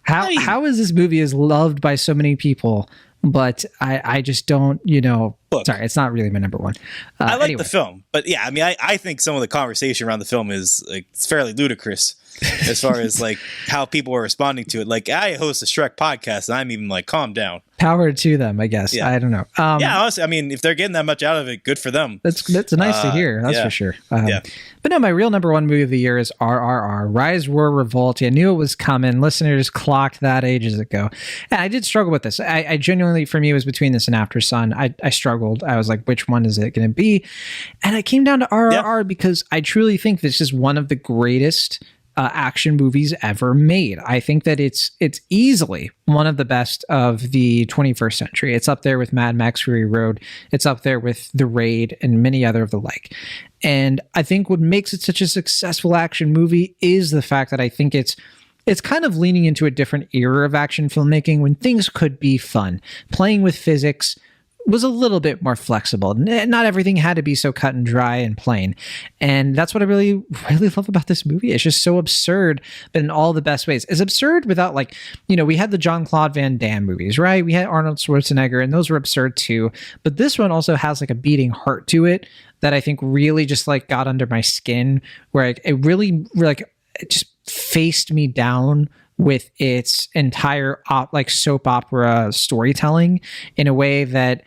How is this movie is loved by so many people, but I just don't, Look, sorry, it's not really my number one.
I like the film, but yeah, I think some of the conversation around the film is it's fairly ludicrous as far as how people are responding to it. I host a Shrek podcast and I'm even calm down. Power
to them, I guess. Yeah. I don't know.
Honestly, if they're getting that much out of it, good for them.
That's nice to hear. That's for sure. But no, my real number one movie of the year is RRR, Rise, Roar, Revolt. I knew it was coming. Listeners clocked that ages ago. And I did struggle with this. I genuinely, for me, it was between this and After Sun. I struggled. I was like, which one is it going to be? And I came down to RRR because I truly think this is one of the greatest action movies ever made. I think that it's easily one of the best of the 21st century. It's up there with Mad Max Fury Road. It's up there with The Raid and many other of the like. And I think what makes it such a successful action movie is the fact that I think it's kind of leaning into a different era of action filmmaking when things could be fun. Playing with physics was a little bit more flexible. Not everything had to be so cut and dry and plain. And that's what I really, really love about this movie. It's just so absurd, but in all the best ways. It's absurd without we had the Jean-Claude Van Damme movies, right? We had Arnold Schwarzenegger and those were absurd too. But this one also has a beating heart to it that I think really just got under my skin where it really it just faced me down with its entire soap opera storytelling in a way that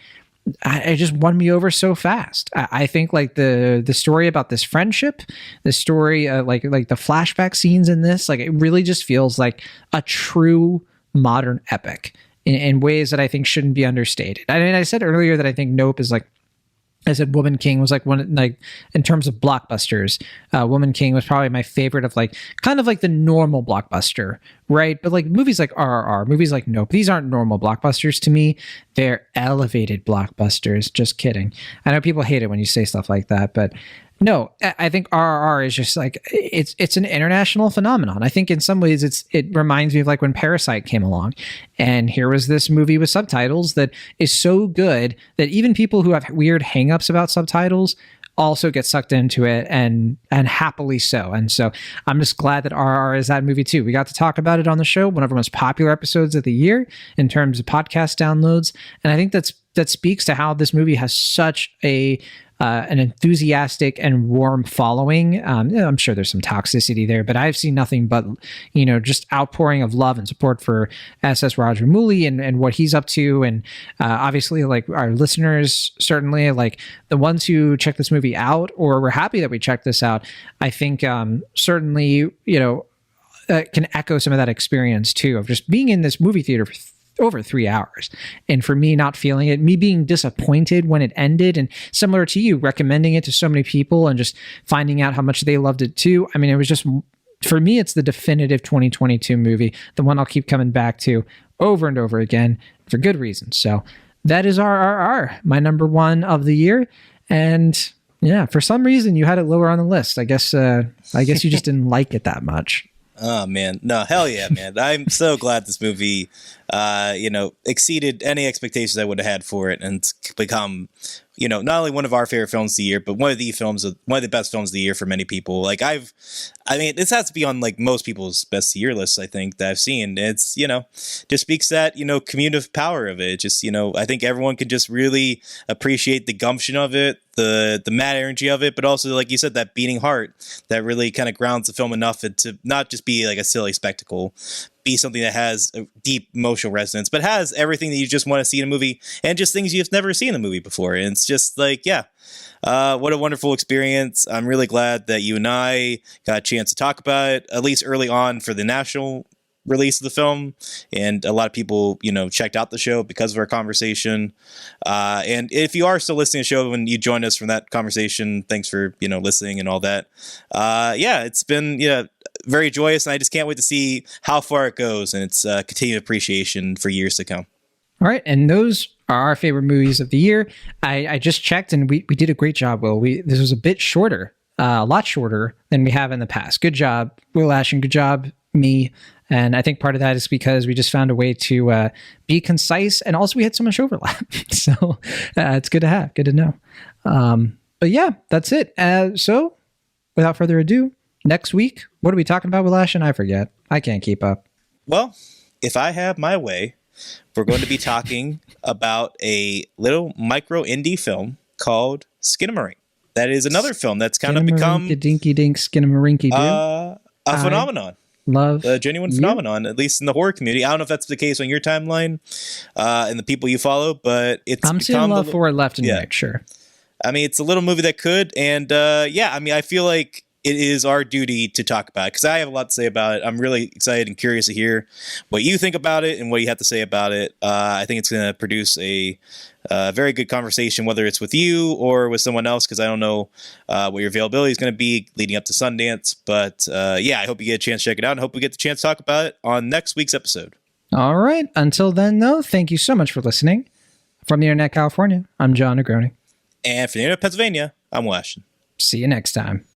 I just won me over so fast. I think the story about this friendship, the story like the flashback scenes in this, it really just feels like a true modern epic in ways that I think shouldn't be understated. I said earlier that I think Nope is I said Woman King was one in terms of blockbusters. Woman King was probably my favorite of kind of the normal blockbuster, right? But movies like RRR, movies like Nope, these aren't normal blockbusters to me. They're elevated blockbusters. Just kidding. I know people hate it when you say stuff like that, but no, I think RRR is just it's an international phenomenon. I think in some ways it reminds me of when Parasite came along, and here was this movie with subtitles that is so good that even people who have weird hangups about subtitles also get sucked into it and happily so. And so I'm just glad that RRR is that movie too. We got to talk about it on the show, one of our most popular episodes of the year in terms of podcast downloads. And I think that speaks to how this movie has such a an enthusiastic and warm following. I'm sure there's some toxicity there, but I've seen nothing but, just outpouring of love and support for SS Rajamouli and what he's up to. And obviously, like, our listeners, certainly, like the ones who check this movie out or were happy that we checked this out, I think certainly, can echo some of that experience too, of just being in this movie theater for over 3 hours. And for me, not feeling it, me being disappointed when it ended, and similar to you, recommending it to so many people and just finding out how much they loved it too. I mean, it was just, for me, it's the definitive 2022 movie, the one I'll keep coming back to over and over again for good reasons. So that is RRR, my number one of the year. And yeah, for some reason you had it lower on the list. I guess you just didn't like it that much.
Oh man, no, hell yeah, man! I'm so glad this movie, exceeded any expectations I would have had for it, and it's become, not only one of our favorite films of the year, but one of the best films of the year for many people. Like this has to be on like most people's best year lists, I think, that I've seen. It's, just speaks that, communitive power of it. Just, I think everyone can just really appreciate the gumption of it, the mad energy of it, but also, like you said, that beating heart that really kind of grounds the film enough to not just be like a silly spectacle, be something that has a deep emotional resonance, but has everything that you just want to see in a movie and just things you've never seen in a movie before. And it's just like, yeah, what a wonderful experience. I'm really glad that you and I got a chance to talk about it, at least early on for the national release of the film. And a lot of people, checked out the show because of our conversation. And if you are still listening to the show and you joined us from that conversation, thanks for, listening and all that. It's been, very joyous, and I just can't wait to see how far it goes and its continued appreciation for years to come.
All right, and those are our favorite movies of the year. I just checked, and we did a great job, Will. This was a bit shorter, a lot shorter than we have in the past. Good job, Will Ashton. Good job, me. And I think part of that is because we just found a way to be concise, and also we had so much overlap. So it's good to have, good to know. But yeah, that's it. So without further ado, next week, what are we talking about, Will Ashton? I forget. I can't keep up.
Well, if I have my way, we're going to be talking about a little micro indie film called Skinamarink. That is another film that's kind of become
dinky dink Skinamarink
a phenomenon.
Love
a genuine phenomenon, at least in the horror community. I don't know if that's the case on your timeline and the people you follow, but
I'm seeing love for it left and right, sure.
I mean, it's a little movie that could, and I feel like it is our duty to talk about it because I have a lot to say about it. I'm really excited and curious to hear what you think about it and what you have to say about it. I think it's going to produce a very good conversation, whether it's with you or with someone else, because I don't know what your availability is going to be leading up to Sundance. But I hope you get a chance to check it out, and hope we get the chance to talk about it on next week's episode.
All right. Until then, though, thank you so much for listening. From the Internet, California, I'm John Negroni.
And from the Internet, Pennsylvania, I'm Washington.
See you next time.